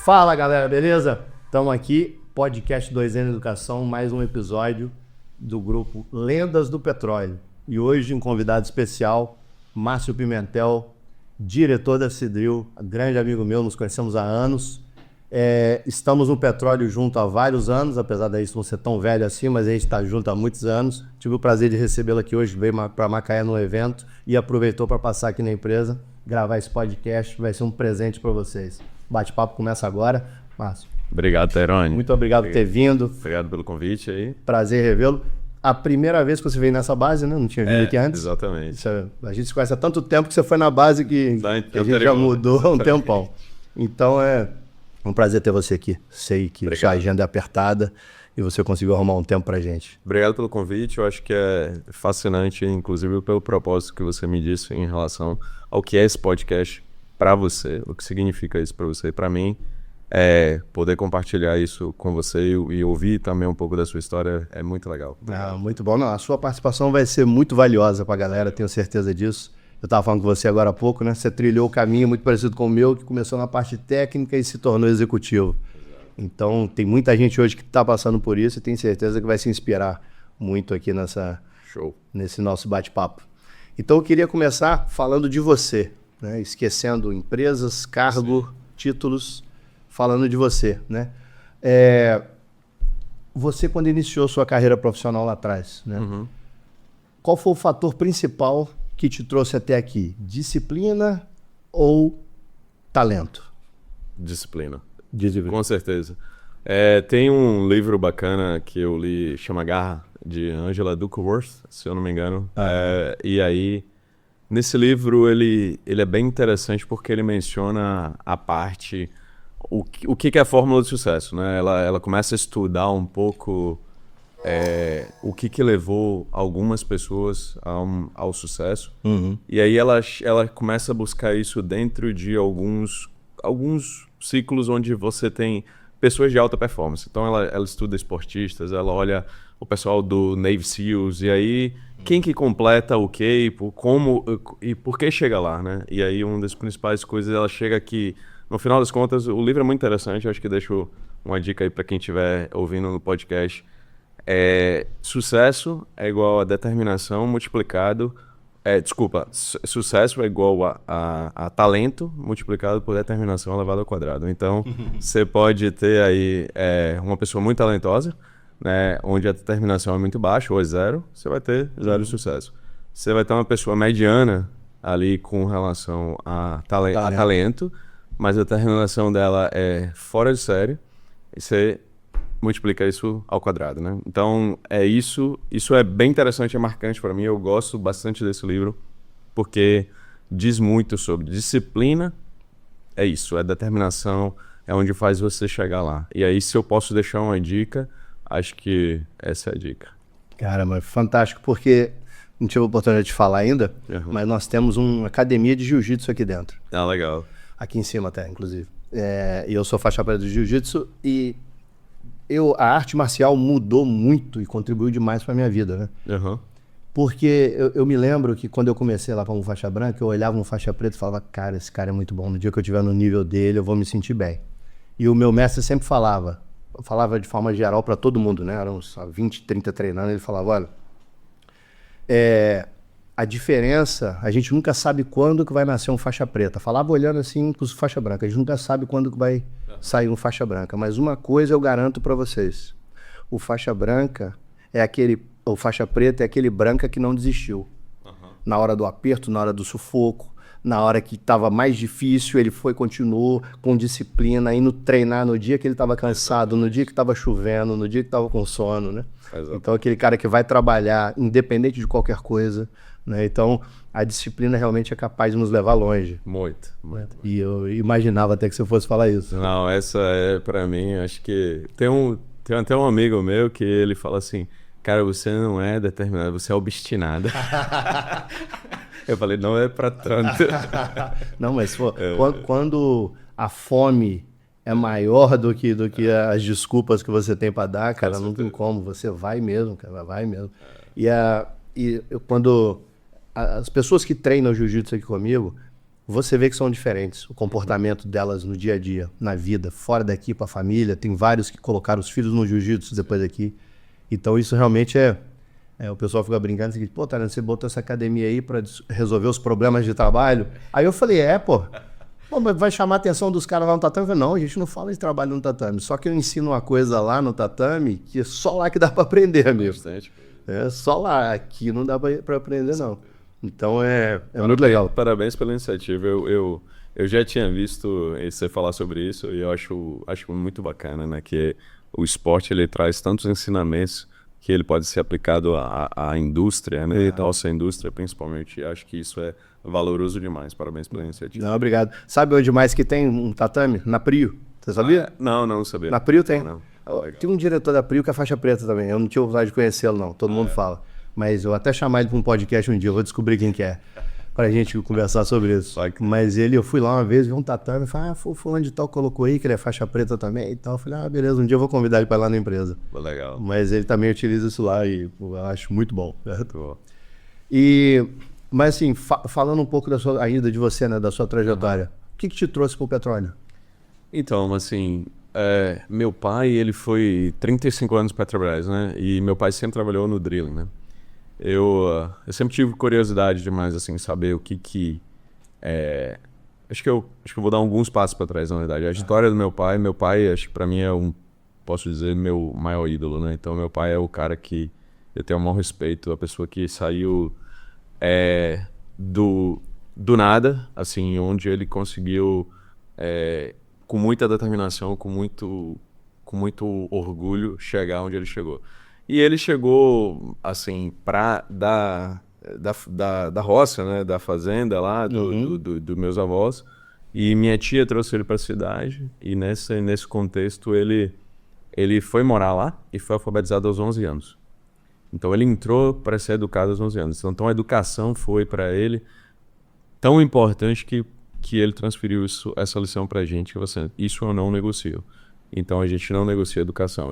Fala galera, beleza? Estamos aqui, podcast 2N Educação, mais um episódio do grupo Lendas do Petróleo. E hoje um convidado especial, Márcio Pimentel, diretor da Cidril, grande amigo meu, nos conhecemos há anos. Estamos no petróleo junto há vários anos, apesar disso não ser tão velho assim, mas a gente está junto há muitos anos. Tive o prazer de recebê-lo aqui hoje, veio para Macaé no evento e aproveitou para passar aqui na empresa, gravar esse podcast, vai ser um presente para vocês. Bate-papo começa agora. Márcio. Obrigado, Terone. Muito obrigado por ter vindo. Obrigado pelo convite aí. Prazer revê-lo. A primeira vez que você veio nessa base, né? Não tinha vindo aqui antes. Exatamente. A gente se conhece há tanto tempo que você foi na base que a gente já mudou há um tempão. Então é um prazer ter você aqui. Sei que sua agenda é apertada e você conseguiu arrumar um tempo pra gente. Obrigado pelo convite. Eu acho que é fascinante, inclusive pelo propósito que você me disse em relação ao que é esse podcast para você, o que significa isso para você e para mim. Poder compartilhar isso com você e ouvir também um pouco da sua história é muito legal. Muito bom. Não, a sua participação vai ser muito valiosa para a galera, tenho certeza disso. Eu estava falando com você agora há pouco, né? Você trilhou o caminho muito parecido com o meu, que começou na parte técnica e se tornou executivo. Exato. Então, tem muita gente hoje que está passando por isso e tenho certeza que vai se inspirar muito aqui nesse nosso bate-papo. Então, eu queria começar falando de você, né? Esquecendo empresas, cargo, títulos, falando de você, né? Você, quando iniciou sua carreira profissional lá atrás, né? Uhum. Qual foi o fator principal que te trouxe até aqui? Disciplina ou talento? Disciplina. Com certeza. Tem um livro bacana que eu li, chama Garra, de Angela Duckworth, se eu não me engano. E aí, nesse livro, ele é bem interessante porque ele menciona a parte... O que é a fórmula de sucesso, né? Ela começa a estudar um pouco o que levou algumas pessoas ao sucesso. Uhum. E aí ela começa a buscar isso dentro de alguns ciclos onde você tem pessoas de alta performance. Então ela estuda esportistas, ela olha o pessoal do Navy SEALs, e aí quem que completa o quê, como e por que chega lá, né? E aí uma das principais coisas, ela chega aqui. No final das contas, o livro é muito interessante, eu acho que deixo uma dica aí para quem estiver ouvindo no podcast. Sucesso é igual a determinação multiplicado... sucesso é igual a talento multiplicado por determinação elevado ao quadrado. Então, você pode ter aí uma pessoa muito talentosa, né, onde a determinação é muito baixa, ou é zero, você vai ter zero sucesso. Você vai ter uma pessoa mediana ali com relação a talento, mas a determinação dela é fora de série, e você multiplica isso ao quadrado, né? Então, isso é bem interessante, é marcante para mim, eu gosto bastante desse livro, porque diz muito sobre disciplina, determinação, é onde faz você chegar lá. E aí, se eu posso deixar uma dica, acho que essa é a dica. Cara, mas fantástico, porque não tive a oportunidade de falar ainda, mas nós temos uma academia de jiu-jitsu aqui dentro. Ah, legal. Aqui em cima até, inclusive. E eu sou faixa preta de jiu-jitsu e a arte marcial mudou muito e contribuiu demais para minha vida, né? Uhum. Porque eu me lembro que quando eu comecei lá como faixa branca, eu olhava um faixa preta e falava, cara, esse cara é muito bom, no dia que eu estiver no nível dele eu vou me sentir bem. E o meu mestre sempre falava de forma geral para todo mundo, né? Eram uns 20, 30 treinando, ele falava, olha, a diferença, a gente nunca sabe quando que vai nascer um faixa preta. Falava olhando assim para os faixa branca, a gente nunca sabe quando que vai sair um faixa branca. Mas uma coisa eu garanto para vocês, o faixa branca o faixa preta é aquele branca que não desistiu. Uhum. Na hora do aperto, na hora do sufoco, na hora que estava mais difícil, ele continuou com disciplina, indo treinar no dia que ele estava cansado, no dia que estava chovendo, no dia que estava com sono, né? Então aquele cara que vai trabalhar independente de qualquer coisa, né? Então a disciplina realmente é capaz de nos levar longe. Muito. E eu imaginava até que você fosse falar isso. Não, essa pra mim, acho que tem até um amigo meu que ele fala assim, cara, você não é determinado, você é obstinado. Eu falei, não é pra tanto. Não, mas quando a fome é maior do que as desculpas que você tem para dar, cara, não tem como, você vai mesmo, cara, vai mesmo. E quando as pessoas que treinam jiu-jitsu aqui comigo, você vê que são diferentes. O comportamento delas no dia a dia, na vida, fora daqui para a família. Tem vários que colocaram os filhos no jiu-jitsu depois daqui. Então isso realmente o pessoal fica brincando, assim, pô, Tarano, você botou essa academia aí para resolver os problemas de trabalho? Aí eu falei, pô, mas vai chamar a atenção dos caras lá no tatame? Eu falei, não, a gente não fala de trabalho no tatame, só que eu ensino uma coisa lá no tatame que é só lá que dá para aprender, amigo. É só lá, aqui não dá para aprender, não. Então é muito legal. Parabéns pela iniciativa. Eu já tinha visto você falar sobre isso e eu acho muito bacana, né? Que o esporte ele traz tantos ensinamentos que ele pode ser aplicado à indústria, né? À nossa indústria, principalmente. Acho que isso é valoroso demais. Parabéns pela iniciativa. Não, obrigado. Sabe onde mais que tem um tatame? Na Prio. Você sabia? Não sabia. Na Prio tem. Não. Tem um diretor da Prio que é faixa preta também. Eu não tive vontade de conhecê-lo, não. Todo mundo fala. Mas eu vou até chamar ele para um podcast um dia. Eu vou descobrir quem que é. Pra gente conversar sobre isso. Mas eu fui lá uma vez, vi um tatame, e falei, fulano de tal colocou aí, que ele é faixa preta também e tal. Eu falei, beleza, um dia eu vou convidar ele pra ir lá na empresa. Legal. Mas ele também utiliza isso lá e eu acho muito bom. Bom. Mas assim, falando um pouco ainda de você, né, da sua trajetória, o que te trouxe pro petróleo? Então, assim, meu pai, ele foi 35 anos Petrobras, né? E meu pai sempre trabalhou no drilling, né? Eu sempre tive curiosidade demais, assim, saber o que acho que eu vou dar alguns passos para trás, na verdade. A história do meu pai, acho que para mim posso dizer, meu maior ídolo, né? Então, meu pai é o cara que eu tenho o maior respeito, a pessoa que saiu do nada, assim, onde ele conseguiu, com muita determinação, com muito orgulho, chegar onde ele chegou. E ele chegou, assim, da roça, né, da fazenda lá, dos meus avós, e minha tia trouxe ele para a cidade, e nesse contexto ele foi morar lá e foi alfabetizado aos 11 anos. Então ele entrou para ser educado aos 11 anos. Então a educação foi para ele tão importante que ele transferiu essa lição para a gente, que isso eu não negocio. Então a gente não negocia educação,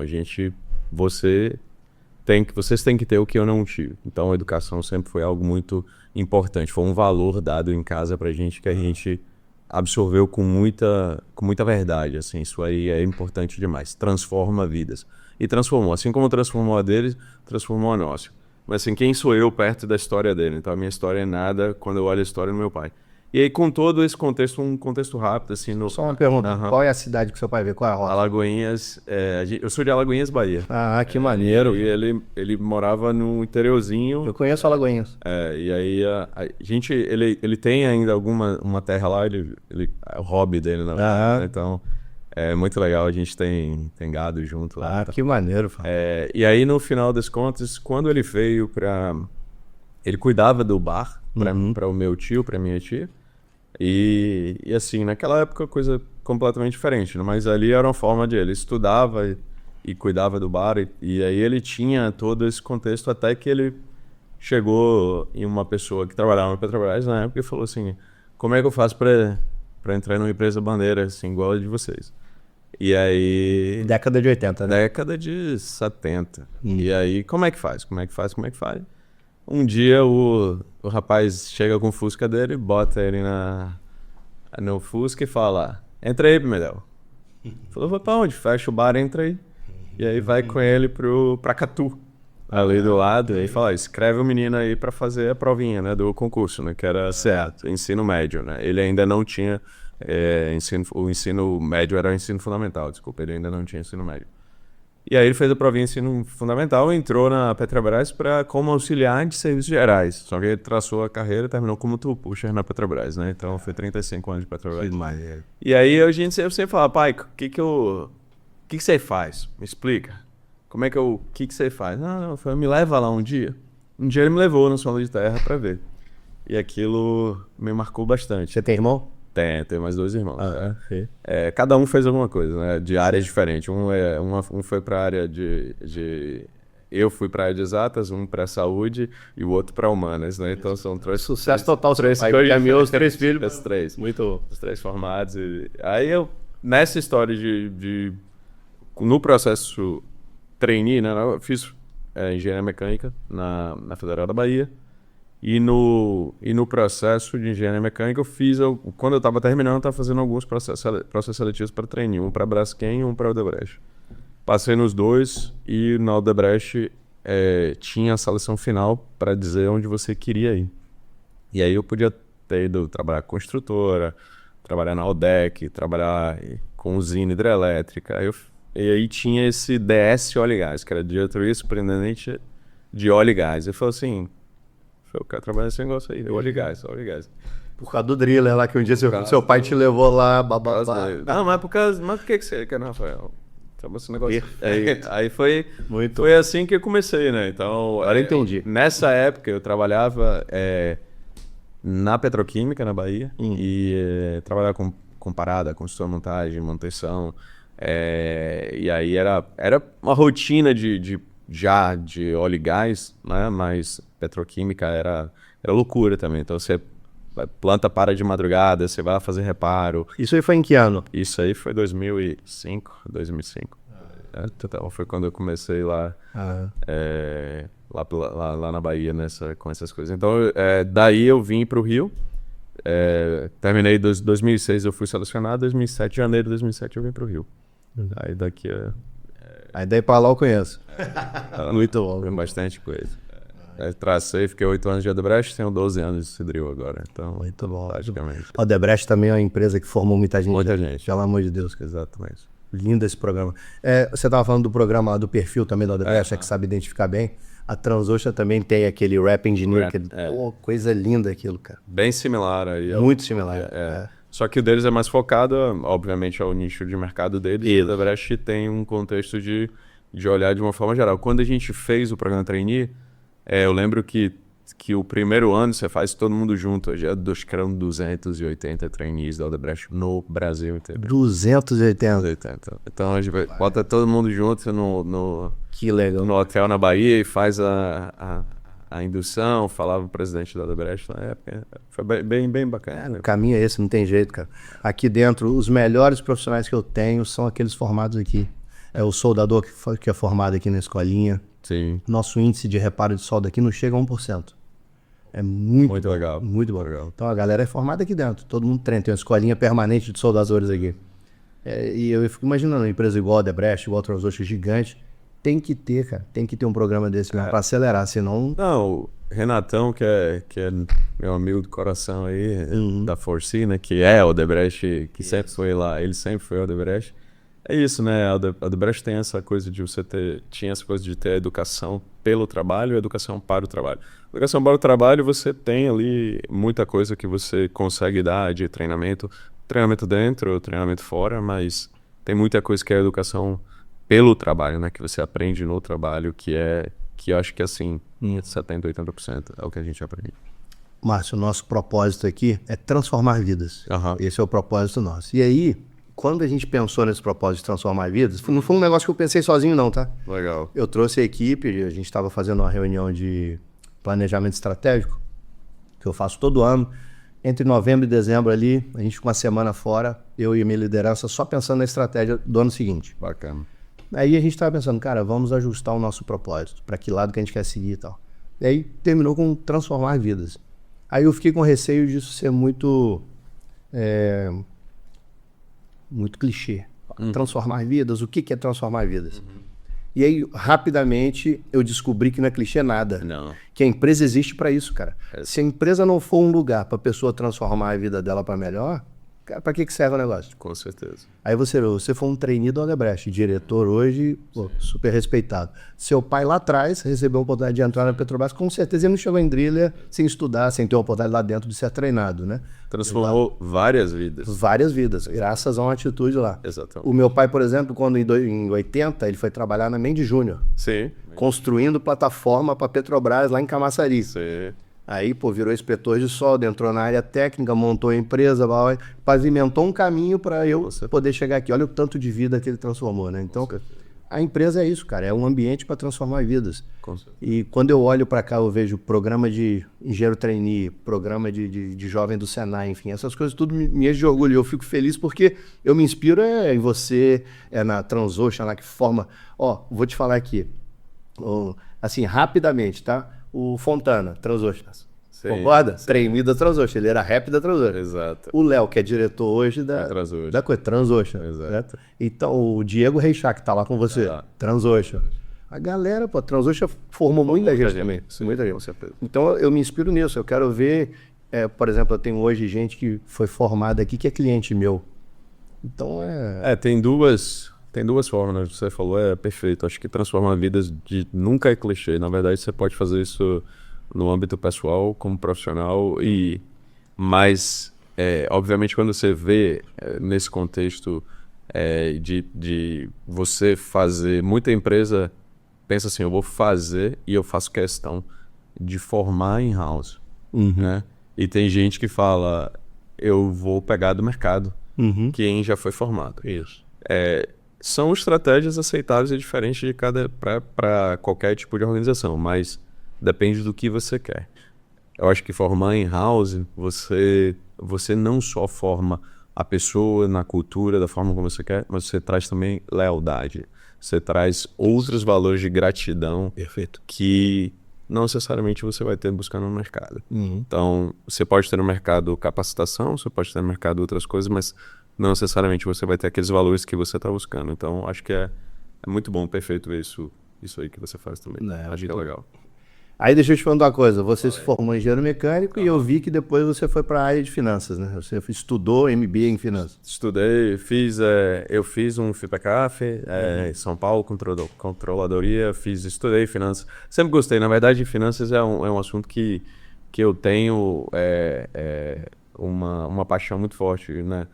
vocês têm que ter o que eu não tive. Então a educação sempre foi algo muito importante, foi um valor dado em casa pra gente que a gente absorveu com muita verdade, assim, isso aí é importante demais, transforma vidas. E transformou, assim como transformou a deles, transformou a nossa. Mas assim, quem sou eu perto da história dele? Então a minha história é nada quando eu olho a história do meu pai. E aí, com todo esse contexto, um contexto rápido, assim... Só uma pergunta, qual é a cidade que seu pai veio? Qual é a roça? Alagoinhas, eu sou de Alagoinhas, Bahia. Que maneiro. E ele morava no interiorzinho. Eu conheço Alagoinhas. E aí, a gente, ele tem ainda uma terra lá, é o hobby dele, né? Então, é muito legal, a gente tem gado junto lá. Que maneiro. E aí, no final das contas, quando ele veio ele cuidava do bar para o meu tio, para minha tia. E assim, naquela época, coisa completamente diferente, né? Mas ali era uma forma ele estudava e cuidava do bar. E aí ele tinha todo esse contexto até que ele chegou em uma pessoa que trabalhava no Petrobras na época e falou assim, como é que eu faço para entrar numa empresa bandeira, assim, igual a de vocês? E aí... Década de 80, né? Década de 70. E aí, como é que faz? Um dia o rapaz chega com o Fusca dele, bota ele no Fusca e fala, entra aí, Medel. Falou, vou pra onde? Fecha o bar, entra aí. E aí vai com ele pra Catu, ali do lado. E aí fala, escreve o menino aí pra fazer a provinha, né, do concurso, né, que era certo, ensino médio, né. Ele ainda não tinha o ensino médio, era o ensino fundamental, desculpa, ele ainda não tinha ensino médio. E aí ele fez a provinha de ensino fundamental, entrou na Petrobras como auxiliar de serviços gerais. Só que ele traçou a carreira e terminou como pusher na Petrobras, né? Então foi 35 anos de Petrobras. E aí a gente sempre fala, pai, o que você faz? Me explica. O que você faz? Não, me leva lá um dia. Um dia ele me levou no solo de terra para ver. E aquilo me marcou bastante. Você tem irmão? Tenho mais 2 irmãos. Cada um fez alguma coisa, né? De áreas diferentes. Um foi para a área eu fui para a área de exatas, um para saúde e o outro para humanas, né? Então são 3... Sucesso total. 3 caminhou os 3 filhos. Os 3. Muito. Os 3 formados. Aí eu, nessa história no processo trainee, né? Eu fiz engenharia mecânica na Federal da Bahia. E no processo de engenharia mecânica, quando eu estava terminando, eu estava fazendo alguns processos seletivos para trainee, um para Braskem e um para Odebrecht. Passei nos dois e na Odebrecht tinha a seleção final para dizer onde você queria ir. E aí eu podia ter ido trabalhar com construtora, trabalhar na Odec, trabalhar com usina hidrelétrica. E aí tinha esse DS óleo e gás, que era diretoria superintendente de óleo e gás. Eu falei assim, eu quero trabalhar nesse negócio aí, óleo e gás, óleo e gás. Por causa do driller lá, que um dia seu pai te levou lá, bababá. Não, mas por que você quer, Rafael? Esse negócio. Aí foi assim que eu comecei, né? Então, agora entendi. Nessa época eu trabalhava na petroquímica na Bahia e trabalhava com parada, construção, montagem, manutenção. E aí era uma rotina de óleo e gás, né? Mas petroquímica era loucura também. Então você planta para de madrugada, você vai fazer reparo. Isso aí foi em que ano? Isso aí foi 2005. Foi quando eu comecei lá, lá na Bahia com essas coisas. Então, daí eu vim para o Rio. Terminei em 2006, eu fui selecionado. 2007, janeiro de 2007, eu vim para o Rio. Aí daqui Aí daí para lá eu conheço. Muito bom. Foi bastante coisa. Tracei, fiquei 8 anos de Odebrecht, tenho 12 anos de Cidril agora. Então, muito bom. Praticamente. A Odebrecht também é uma empresa que formou muita gente. Muita gente. Pelo amor de Deus. Exatamente. Lindo esse programa. Você estava falando do programa, do perfil também da Odebrecht, que sabe identificar bem. A Transocean também tem aquele Rap Engineer, coisa linda aquilo, cara. Bem similar aí. Muito similar. Só que o deles é mais focado, obviamente, ao nicho de mercado deles. E a Odebrecht tem um contexto de olhar de uma forma geral. Quando a gente fez o programa Trainee, eu lembro que o primeiro ano você faz todo mundo junto. Hoje eram 280 trainees da Odebrecht no Brasil inteiro. 280? Então a gente bota todo mundo junto no que legal. No hotel na Bahia e faz a indução. Falava o presidente da Odebrecht na época. Foi bem bacana. O caminho é esse, não tem jeito, cara. Aqui dentro, os melhores profissionais que eu tenho são aqueles formados aqui. É o soldador que é formado aqui na escolinha. Sim. Nosso índice de reparo de solda aqui não chega a 1%. É muito legal. Muito bom. Legal. Então a galera é formada aqui dentro. Todo mundo treina. Tem uma escolinha permanente de soldadores aqui. E eu fico imaginando uma empresa igual a Odebrecht, igual a Transocean, gigante. Tem que ter, cara. Tem que ter um programa desse para acelerar, senão... Não, o Renatão, que é meu amigo do coração aí, da Forci, né? Que é a Odebrecht, que sempre foi lá. Ele sempre foi a Odebrecht. É isso, né? A Odebrecht tem essa coisa de tinha essa coisa de ter educação pelo trabalho e educação para o trabalho. Educação para o trabalho, você tem ali muita coisa que você consegue dar de treinamento dentro, treinamento fora, mas tem muita coisa que é educação pelo trabalho, né? Que você aprende no trabalho, que eu acho que assim, 70%, 80% é o que a gente aprende. Márcio, o nosso propósito aqui é transformar vidas. Esse é o propósito nosso. E aí, quando a gente pensou nesse propósito de transformar vidas, não foi um negócio que eu pensei sozinho não, tá? Legal. Eu trouxe a equipe, a gente estava fazendo uma reunião de planejamento estratégico, que eu faço todo ano. Entre novembro e dezembro ali, a gente com uma semana fora, eu e minha liderança só pensando na estratégia do ano seguinte. Bacana. Aí a gente estava pensando, cara, vamos ajustar o nosso propósito, para que lado que a gente quer seguir e tal. E aí terminou com transformar vidas. Aí eu fiquei com receio disso ser muito clichê. Transformar vidas, o que é transformar vidas? E aí, rapidamente, eu descobri que não é clichê nada. Não. Que a empresa existe para isso, cara. Se a empresa não for um lugar para a pessoa transformar a vida dela para melhor, cara, para que serve o negócio? Com certeza. Aí você foi um trainee do Odebrecht, diretor hoje, super respeitado. Seu pai lá atrás recebeu a oportunidade de entrar na Petrobras, com certeza ele não chegou em Driller sem estudar, sem ter uma oportunidade lá dentro de ser treinado, né? Transformou várias vidas. Várias vidas, graças a uma atitude lá. Exatamente. O meu pai, por exemplo, quando em 80, ele foi trabalhar na Mendes Júnior. Sim. Construindo plataforma para Petrobras lá em Camaçari. Sim. Aí, virou inspetor de solda, entrou na área técnica, montou a empresa, pavimentou um caminho para eu poder chegar aqui. Olha o tanto de vida que ele transformou, né? Então, a empresa é isso, cara, é um ambiente para transformar vidas. E quando eu olho para cá, eu vejo programa de engenheiro trainee, programa de jovem do Senai, enfim, essas coisas tudo me enche de orgulho. Eu fico feliz porque eu me inspiro em você, na Transocean, lá que forma... Vou te falar aqui, assim, rapidamente, tá? O Fontana, Transocean, Sim, Concorda? Trem da Transocean. Ele era rap da Transocean. Exato. O Léo, que é diretor hoje da Transocean. Exato. Então, o Diego Reichá, que tá lá com você. Transocean. A galera, pô, Transocean formou muita gente também. Muita gente. Com certeza. Então, eu me inspiro nisso. Eu quero ver, por exemplo, eu tenho hoje gente que foi formada aqui que é cliente meu. Então, tem duas formas, você falou, é perfeito. Acho que transformar vidas nunca é clichê. Na verdade, você pode fazer isso no âmbito pessoal, como profissional, mas, obviamente, quando você vê nesse contexto de você fazer, muita empresa pensa assim, eu vou fazer e eu faço questão de formar in-house, né? E tem gente que fala, eu vou pegar do mercado quem já foi formado. Isso. São estratégias aceitáveis e diferentes para qualquer tipo de organização, mas depende do que você quer. Eu acho que formar in-house, você não só forma a pessoa na cultura, da forma como você quer, mas você traz também lealdade. Você traz outros valores de gratidão. Perfeito. Que não necessariamente você vai ter buscando no mercado. Então, você pode ter no mercado capacitação, você pode ter no mercado outras coisas, mas não necessariamente você vai ter aqueles valores que você está buscando. Então, acho que é muito bom, perfeito isso aí que você faz também. Acho que é legal. Aí deixa eu te falar uma coisa, você se formou em engenheiro mecânico e eu vi que depois você foi para a área de finanças, né? Você estudou MBA em finanças. Estudei, eu fiz um FIPECAF, em São Paulo, controladoria, estudei finanças. Sempre gostei, na verdade, finanças é um assunto que eu tenho uma paixão muito forte, né?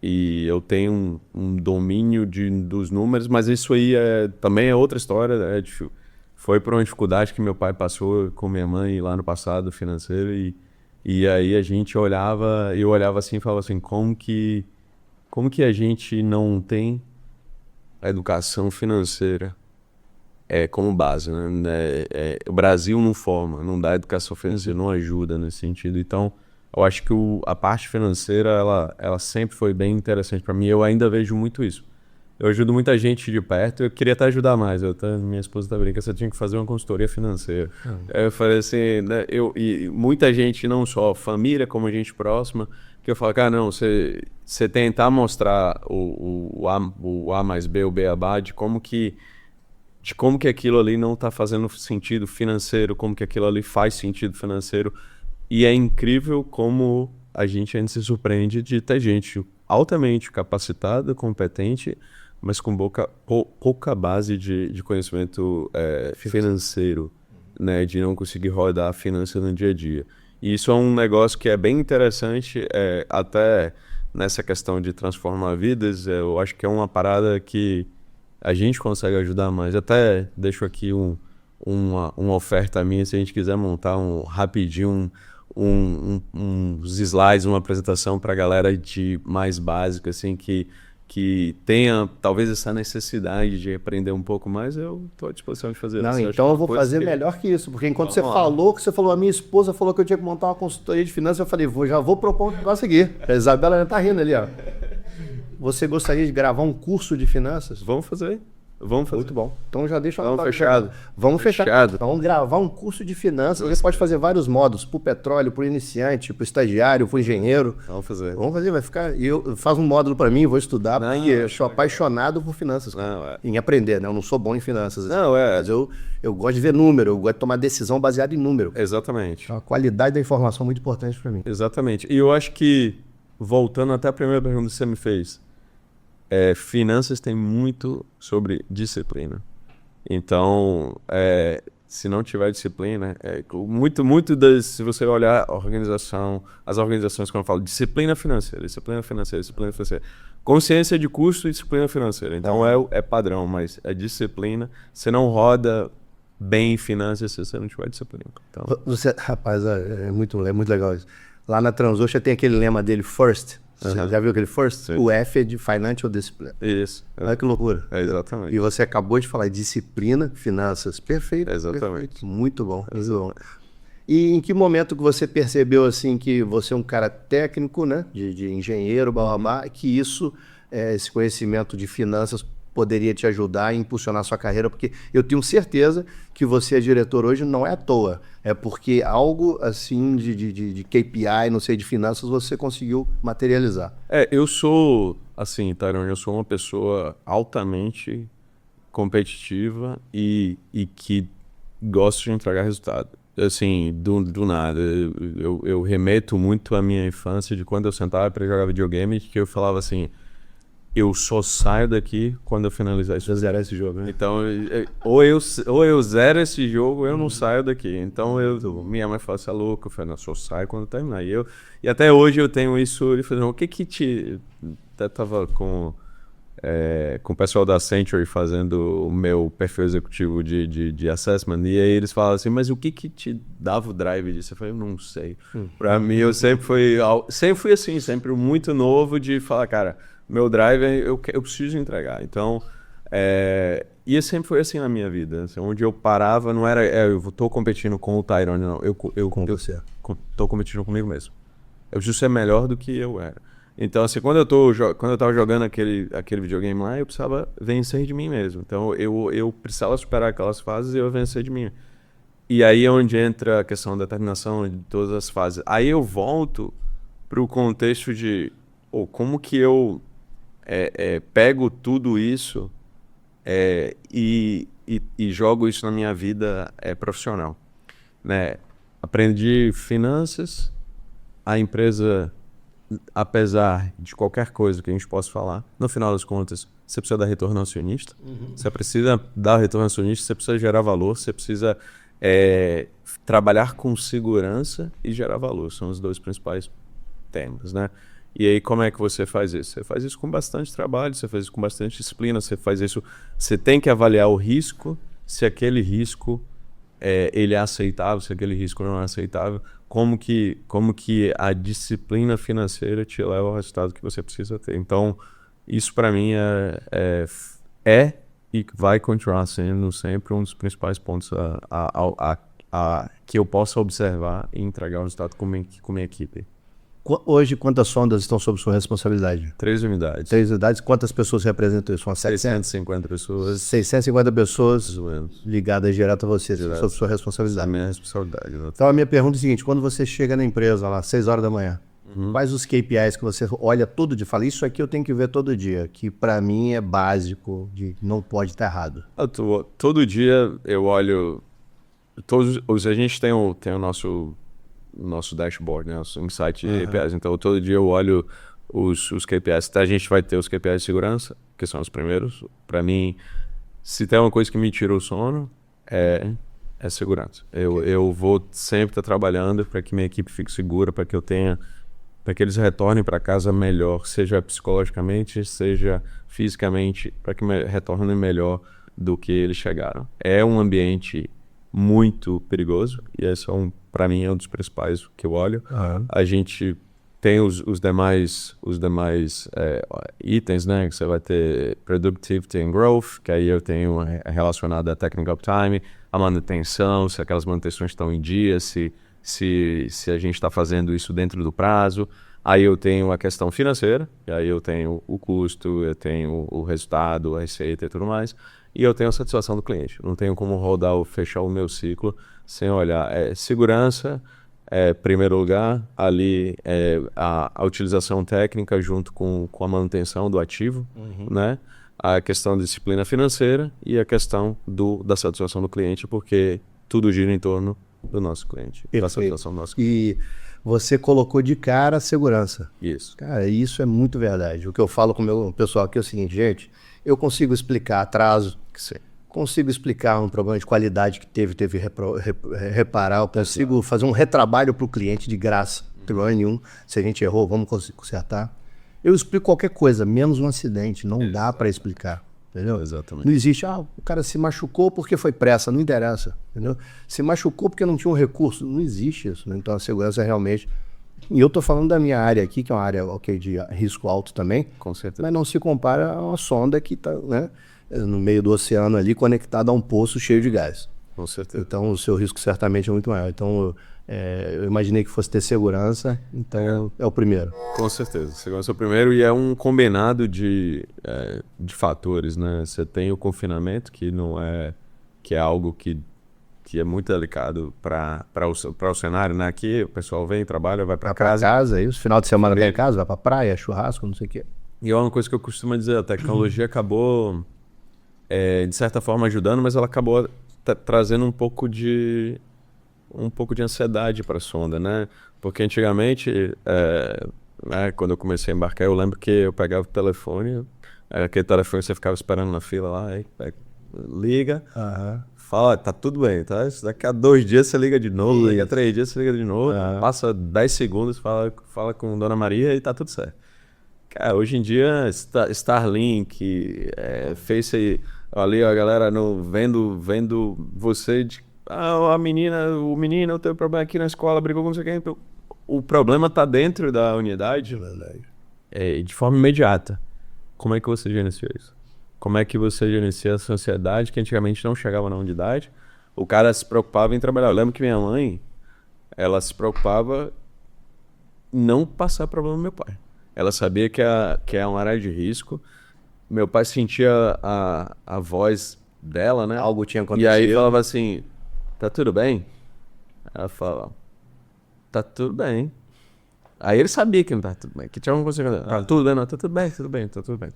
E eu tenho um domínio dos números, mas isso aí também é outra história, foi por uma dificuldade que meu pai passou com minha mãe lá no passado financeiro e aí a gente olhava, eu olhava assim e falava assim, como que a gente não tem a educação financeira como base, né? O Brasil não forma, não dá educação financeira, não ajuda nesse sentido. Então, eu acho que a parte financeira, ela sempre foi bem interessante para mim. Eu ainda vejo muito isso. Eu ajudo muita gente de perto, eu queria até ajudar mais. Minha esposa tá brincando, você tinha que fazer uma consultoria financeira. Aí eu falei assim, né, e muita gente, não só família, como gente próxima, que eu falo, cara, não, você tentar mostrar o A mais B, o beabá, de como que aquilo ali não tá fazendo sentido financeiro, como que aquilo ali faz sentido financeiro. E é incrível como a gente ainda se surpreende de ter gente altamente capacitada, competente, mas com pouca base de conhecimento financeiro, né, de não conseguir rodar a finança no dia a dia. E isso é um negócio que é bem interessante, até nessa questão de transformar vidas, eu acho que é uma parada que a gente consegue ajudar mais. Até deixo aqui uma oferta minha, se a gente quiser montar rapidinho uns slides, uma apresentação para a galera de mais básica, assim, que tenha talvez essa necessidade de aprender um pouco mais, eu estou à disposição de fazer. Não, então eu vou fazer melhor que isso, porque enquanto você falou, a minha esposa falou que eu tinha que montar uma consultoria de finanças, eu falei, já vou propor um negócio aqui. A Isabela já tá rindo ali, ó. Você gostaria de gravar um curso de finanças? Vamos fazer. Muito bom. Então já deixa Vamos fechado. Vamos fechar. Então, vamos gravar um curso de finanças. Você pode fazer vários modos, para o petróleo, para o iniciante, para o estagiário, para o engenheiro. Vamos fazer, vai ficar. E eu faço um módulo para mim, vou estudar, porque eu sou apaixonado por finanças. Em aprender, né? Eu não sou bom em finanças. Mas eu gosto de ver número, eu gosto de tomar decisão baseada em número. Exatamente. A qualidade da informação é muito importante para mim. Exatamente. E eu acho que, voltando até a primeira pergunta que você me fez, finanças tem muito sobre disciplina. Então, se não tiver disciplina, se você olhar as organizações, quando eu falo disciplina financeira, consciência de custo e disciplina financeira. Então, é padrão, mas é disciplina. Você não roda bem em finanças se você não tiver disciplina. Então... Rapaz, é muito legal isso. Lá na Transocean tem aquele lema dele, first. Você já viu aquele first? Sim. O F é de Financial Discipline. Isso. Olha que loucura. Exatamente. E você acabou de falar disciplina, finanças. Perfeito. Exatamente. Perfeito. Muito bom. E em que momento que você percebeu assim que você é um cara técnico, né? De engenheiro, blá, blá, blá, que esse conhecimento de finanças poderia te ajudar e impulsionar a sua carreira, porque eu tenho certeza que você é diretor hoje não é à toa, é porque algo assim de KPI, não sei, de finanças, você conseguiu materializar. Eu sou, assim, Tyrone, eu sou uma pessoa altamente competitiva e que gosto de entregar resultado. Assim, do nada. Eu remeto muito à minha infância, de quando eu sentava para jogar videogame, que eu falava assim, eu só saio daqui quando eu finalizar isso. Já zerar esse jogo, né? Então, ou eu zero esse jogo, ou eu não saio daqui. Então, minha mãe fala, você é louco? Eu falei, não, só saio quando terminar. E até hoje eu tenho isso, ele falou, o que te... Até tava com o pessoal da Century fazendo o meu perfil executivo de assessment, e aí eles falam assim, mas o que te dava o drive disso? Eu falei, eu não sei. Pra mim, eu sempre fui assim, sempre muito novo de falar, cara, meu drive eu preciso entregar. Então, e sempre foi assim na minha vida. Assim, onde eu parava, não era, eu tô competindo com o Tyrone, não. Eu tô competindo comigo mesmo. Eu preciso ser melhor do que eu era. Então, assim, quando eu tava jogando aquele videogame lá, eu precisava vencer de mim mesmo. Então, eu precisava superar aquelas fases e eu vencer de mim. E aí é onde entra a questão da determinação de todas as fases. Aí eu volto pro contexto de como que eu pego tudo isso e jogo isso na minha vida profissional. Né? Aprendi finanças, a empresa... Apesar de qualquer coisa que a gente possa falar, no final das contas, você precisa dar retorno ao acionista, você precisa dar retorno ao acionista, você precisa gerar valor, você precisa trabalhar com segurança e gerar valor. São os dois principais temas, né? E aí, como é que você faz isso? Você faz isso com bastante trabalho, você faz isso com bastante disciplina, você faz isso... Você tem que avaliar o risco, se aquele risco ele é aceitável, se aquele risco não é aceitável, como que a disciplina financeira te leva ao resultado que você precisa ter. Então, isso para mim é e vai continuar sendo sempre um dos principais pontos que eu possa observar e entregar o resultado com minha equipe. Hoje, quantas sondas estão sob sua responsabilidade? 3 unidades. 3 unidades. Quantas pessoas representam isso? Umas 650 pessoas. 650 pessoas ligadas direto a você, sob sua responsabilidade. É a minha responsabilidade. Então, a minha pergunta é a seguinte, quando você chega na empresa lá, 6 horas da manhã, quais os KPIs que você olha todo dia? Fala, isso aqui eu tenho que ver todo dia, que para mim é básico, não pode estar errado. Todo dia eu olho... A gente tem o nosso dashboard, né? Nosso insight de KPIs. Então, todo dia eu olho os KPIs. A gente vai ter os KPIs de segurança, que são os primeiros. Para mim, se tem uma coisa que me tira o sono, é segurança. Eu vou sempre estar trabalhando para que minha equipe fique segura, para que eles retornem para casa melhor, seja psicologicamente, seja fisicamente, para que retornem melhor do que eles chegaram. É um ambiente muito perigoso, e esse para mim é um dos principais que eu olho. A gente tem os demais itens, né? Que você vai ter Productivity and Growth, que aí eu tenho relacionado a Technical Uptime, a manutenção, se aquelas manutenções estão em dia, se a gente está fazendo isso dentro do prazo. Aí eu tenho a questão financeira, e aí eu tenho o custo, eu tenho o resultado, a receita e tudo mais. E eu tenho a satisfação do cliente. Não tenho como fechar o meu ciclo sem olhar. Segurança, primeiro lugar, ali a utilização técnica junto com a manutenção do ativo, né? A questão da disciplina financeira e a questão da satisfação do cliente, porque tudo gira em torno do nosso cliente, da satisfação do nosso cliente. E você colocou de cara a segurança. Isso. Cara, isso é muito verdade. O que eu falo com o meu pessoal aqui é o seguinte, gente, eu consigo explicar atraso, consigo explicar um problema de qualidade que teve reparar, eu consigo fazer um retrabalho para o cliente de graça, não tem problema nenhum. Se a gente errou, vamos consertar. Eu explico qualquer coisa, menos um acidente, não dá para explicar. Entendeu? Exatamente. Não existe, o cara se machucou porque foi pressa, não interessa, entendeu? Se machucou porque não tinha um recurso, não existe isso, né? Então a segurança é realmente... E eu tô falando da minha área aqui, que é uma área de risco alto também, Com certeza. mas não se compara a uma sonda que está, né, no meio do oceano ali, conectada a um poço cheio de gás. Com certeza. Então o seu risco certamente é muito maior. Então Eu imaginei que fosse ter segurança, então é o primeiro. Com certeza, segurança é o primeiro e é um combinado de fatores, né? Você tem o confinamento, que é algo que é muito delicado para o cenário, né? Aqui o pessoal vem, trabalha, vai para casa. Isso, final de semana vem em casa, vai para praia, churrasco, não sei o quê. E é uma coisa que eu costumo dizer, a tecnologia acabou, de certa forma, ajudando, mas ela acabou trazendo um pouco de ansiedade para a sonda, né? Porque antigamente, quando eu comecei a embarcar, eu lembro que eu pegava o telefone, aquele telefone você ficava esperando na fila lá, aí liga, fala, tá tudo bem, tá? Daqui a 2 dias você liga de novo, daqui a 3 dias você liga de novo, passa 10 segundos, fala com Dona Maria e tá tudo certo. Cara, hoje em dia, Starlink, Face, ali a galera vendo você a menina, o menino teve problema aqui na escola, brigou com não sei quem. Então, o problema tá dentro da unidade de forma imediata. Como é que você gerencia isso? Como é que você gerencia essa ansiedade que antigamente não chegava na unidade? O cara se preocupava em trabalhar. Eu lembro que minha mãe, ela se preocupava em não passar problema no meu pai. Ela sabia que é uma área de risco. Meu pai sentia a voz dela, né? Algo tinha acontecido. E aí falava assim, tá tudo bem? Ela falava, tá tudo bem. Aí ele sabia que não tá tudo bem, que tinha alguma coisa. Tá tudo bem, não, tá tudo bem, tudo bem, tá tudo bem.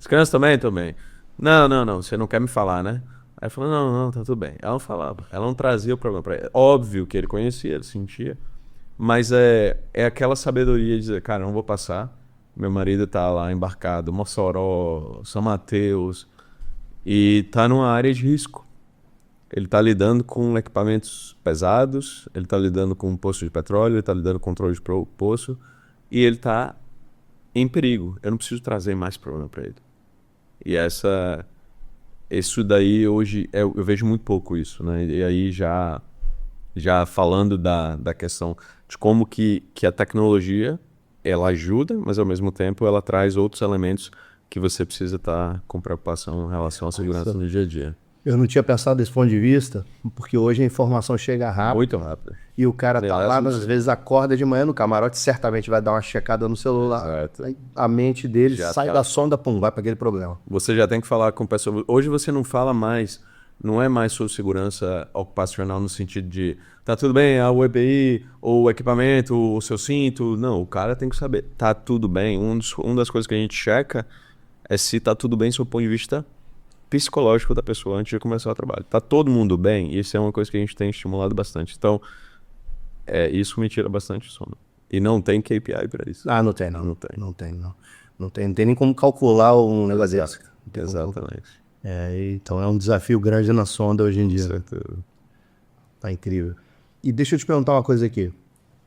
As crianças também, também. Não, você não quer me falar, né? Aí ele falou, não, tá tudo bem. Ela não falava, ela não trazia o problema pra ele. Óbvio que ele conhecia, ele sentia, mas é aquela sabedoria de dizer, cara, não vou passar. Meu marido tá lá embarcado, Mossoró, São Mateus, e tá numa área de risco. Ele tá lidando com equipamentos pesados, ele tá lidando com um poço de petróleo, ele tá lidando com controle de poço, e ele tá em perigo. Eu não preciso trazer mais problema para ele. E isso daí hoje, eu vejo muito pouco isso, né? E aí já falando da questão de como que a tecnologia, ela ajuda, mas ao mesmo tempo ela traz outros elementos que você precisa estar com preocupação em relação à segurança no dia a dia. Eu não tinha pensado desse ponto de vista, porque hoje a informação chega rápido. Muito rápido. E o cara tá lá, às vezes acorda de manhã no camarote, certamente vai dar uma checada no celular. Certo. Aí a mente dele já sai da sonda, pum, vai para aquele problema. Você já tem que falar com pessoas. Hoje você não fala mais, não é mais sobre segurança ocupacional no sentido de tá tudo bem, a UEPI, ou o equipamento, o seu cinto. Não, o cara tem que saber, tá tudo bem. Uma das coisas que a gente checa é se tá tudo bem do seu ponto de vista psicológico da pessoa antes de começar o trabalho. Tá todo mundo bem? Isso é uma coisa que a gente tem estimulado bastante. Então, isso me tira bastante sono. E não tem KPI para isso. Não tem. Não tem nem como calcular um negócio desse. Exatamente. Então é um desafio grande na sonda hoje em dia. Certo. Tá incrível. E deixa eu te perguntar uma coisa aqui.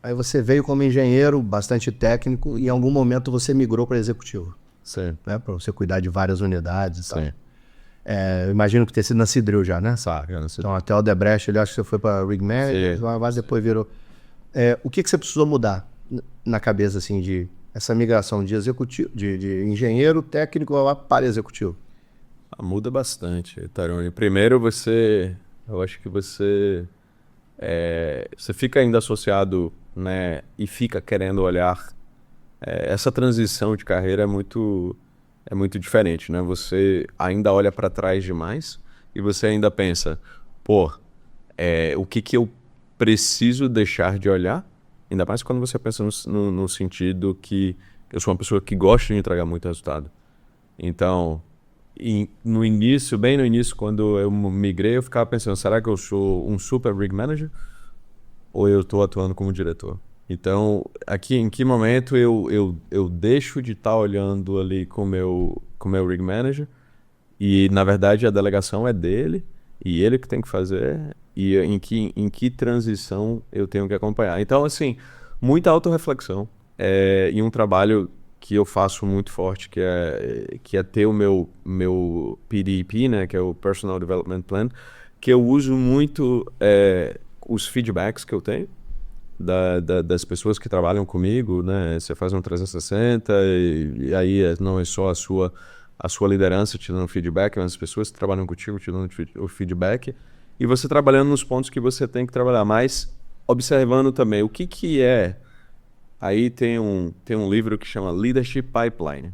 Aí você veio como engenheiro, bastante técnico, e em algum momento você migrou para executivo. Sim. Né? Para você cuidar de várias unidades e tal. Sim. Eu imagino que ter sido na Cidril já, né? Já Então até o Debrecht, ele acho que você foi para Rig Manager, mas depois virou. O que você precisou mudar na cabeça assim de essa migração de executivo, de engenheiro técnico lá para executivo? Muda bastante, Tarone. Primeiro eu acho que você fica ainda associado, né, e fica querendo olhar. Essa transição de carreira é muito diferente, né? Você ainda olha para trás demais e você ainda pensa, o que eu preciso deixar de olhar? Ainda mais quando você pensa no sentido que eu sou uma pessoa que gosta de entregar muito resultado. Então, bem no início, quando eu migrei, eu ficava pensando, será que eu sou um super rig manager ou eu estou atuando como diretor? Então, aqui, em que momento eu deixo de estar olhando ali com o meu rig manager e, na verdade, a delegação é dele e ele que tem que fazer e em que transição eu tenho que acompanhar. Então, assim, muita autorreflexão e um trabalho que eu faço muito forte, que é ter o meu PDP, né, que é o Personal Development Plan, que eu uso muito os feedbacks que eu tenho das pessoas que trabalham comigo, né? Você faz um 360 e aí não é só a sua liderança te dando feedback, mas as pessoas que trabalham contigo te dando o feedback e você trabalhando nos pontos que você tem que trabalhar. Mas observando também o que é. Aí tem um livro que chama Leadership Pipeline,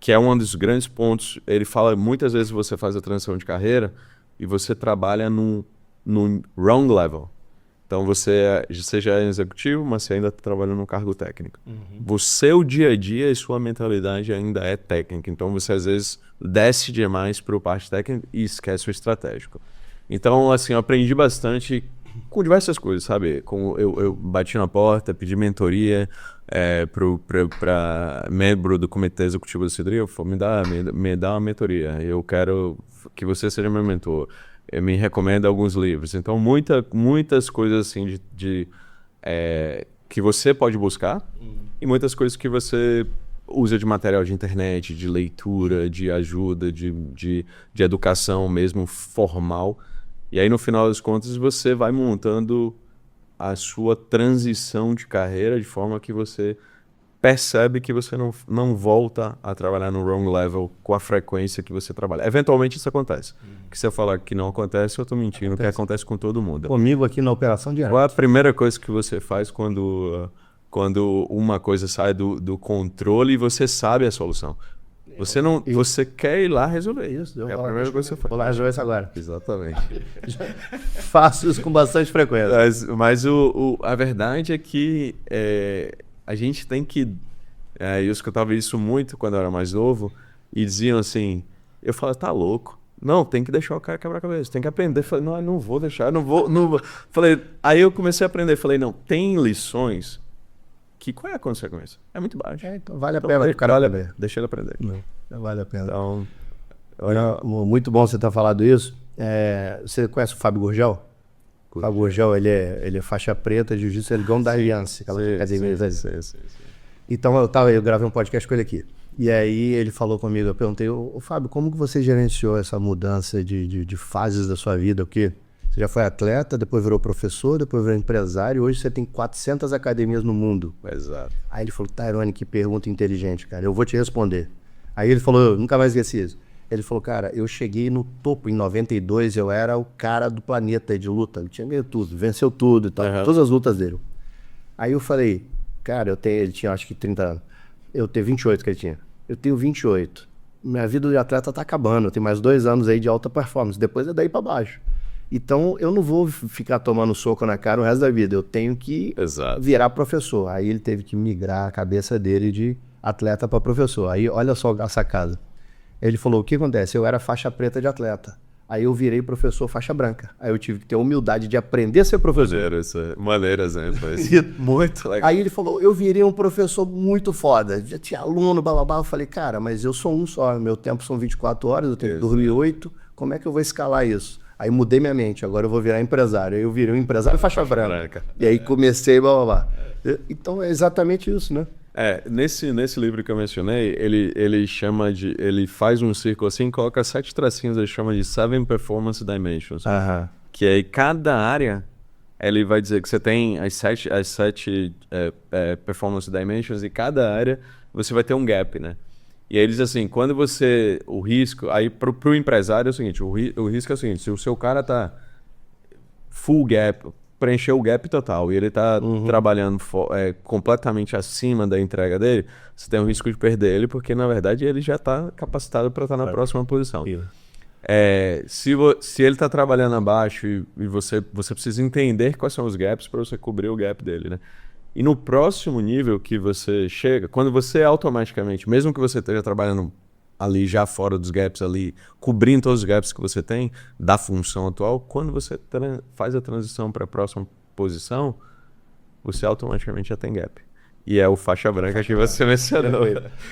que é um dos grandes pontos. Ele fala muitas vezes você faz a transição de carreira e você trabalha num wrong level. Então você já é executivo, mas você ainda está trabalhando num cargo técnico. O seu dia a dia e sua mentalidade ainda é técnica. Então você às vezes desce demais para o parte técnico e esquece o estratégico. Então, assim, eu aprendi bastante com diversas coisas, sabe? Eu bati na porta, pedi mentoria para membro do comitê executivo do Cidri. Eu falei, me dá uma mentoria. Eu quero que você seja meu mentor. Me recomenda alguns livros. Então, muitas coisas assim que você pode buscar e muitas coisas que você usa de material de internet, de leitura, de ajuda, de educação mesmo formal. E aí, no final das contas, você vai montando a sua transição de carreira de forma que você percebe que você não volta a trabalhar no wrong level com a frequência que você trabalha. Eventualmente isso acontece. Que se eu falar que não acontece, eu estou mentindo, que acontece com todo mundo. Comigo aqui na operação direto. Qual é a primeira coisa que você faz quando uma coisa sai do controle e você sabe a solução? Você quer ir lá resolver isso. É a primeira coisa que você faz. Vou lá resolver isso agora. Exatamente. Faço isso com bastante frequência. Mas a verdade é que a gente tem que... eu escutava isso muito quando eu era mais novo e diziam assim, eu falava, tá louco. Não, tem que deixar o cara quebrar a cabeça, tem que aprender. Falei, não vou deixar, não vou. Falei, aí eu comecei a aprender, falei, não, tem lições que qual é a consequência? É muito baixo. Então vale a pena o cara aprender. Deixa ele aprender. Não vale a pena. Então, muito bom você ter falado isso. Você conhece o Fábio Gurgel? O Fábio Gurgel, ele é faixa preta de jiu-jitsu, ele é da Aliança. Sim. Então eu gravei um podcast com ele aqui. E aí ele falou comigo, eu perguntei, ô Fábio, como que você gerenciou essa mudança de fases da sua vida? Porque você já foi atleta, depois virou professor, depois virou empresário, hoje você tem 400 academias no mundo. Exato. Aí ele falou, Tyrone, que pergunta inteligente, cara, eu vou te responder. Aí ele falou, eu nunca mais esqueci isso. Ele falou, cara, eu cheguei no topo em 92, eu era o cara do planeta de luta, ele tinha ganho tudo, venceu tudo e tal, todas as lutas dele. Aí eu falei, cara, ele tinha acho que 30 anos, eu tenho 28 que ele tinha, eu tenho 28, minha vida de atleta tá acabando, eu tenho mais 2 anos aí de alta performance, depois é daí pra baixo. Então eu não vou ficar tomando soco na cara o resto da vida, eu tenho que virar professor. Aí ele teve que migrar a cabeça dele de atleta para professor. Aí olha só a sacada. Ele falou, o que acontece? Eu era faixa preta de atleta. Aí eu virei professor faixa branca. Aí eu tive que ter a humildade de aprender a ser professor. Maneiro exemplo. Muito legal. Aí ele falou, eu virei um professor muito foda. Já tinha aluno, blá, blá, blá. Eu falei, cara, mas eu sou um só. Meu tempo são 24 horas, eu tenho que dormir 8. Como é que eu vou escalar isso? Aí mudei minha mente, agora eu vou virar empresário. Aí eu virei um empresário faixa branca. E aí comecei, blá, blá, blá. Então é exatamente isso, né? Nesse livro que eu mencionei, ele faz um círculo assim, coloca 7 tracinhos, ele chama de 7 Performance Dimensions. Que aí cada área, ele vai dizer que você tem as 7 Performance Dimensions e cada área você vai ter um gap, né? E aí eles assim, quando o risco, aí pro empresário é o seguinte, o risco é o seguinte, se o seu cara tá full gap, preencheu o gap total e ele tá trabalhando completamente acima da entrega dele, você tem o risco de perder ele, porque na verdade ele já tá capacitado para estar na próxima posição. Se ele tá trabalhando abaixo e você precisa entender quais são os gaps para você cobrir o gap dele, né? E no próximo nível que você chega, quando você automaticamente, mesmo que você esteja trabalhando ali já fora dos gaps, ali cobrindo todos os gaps que você tem da função atual, quando você faz a transição para a próxima posição, você automaticamente já tem gap. E é o faixa branca que você mencionou.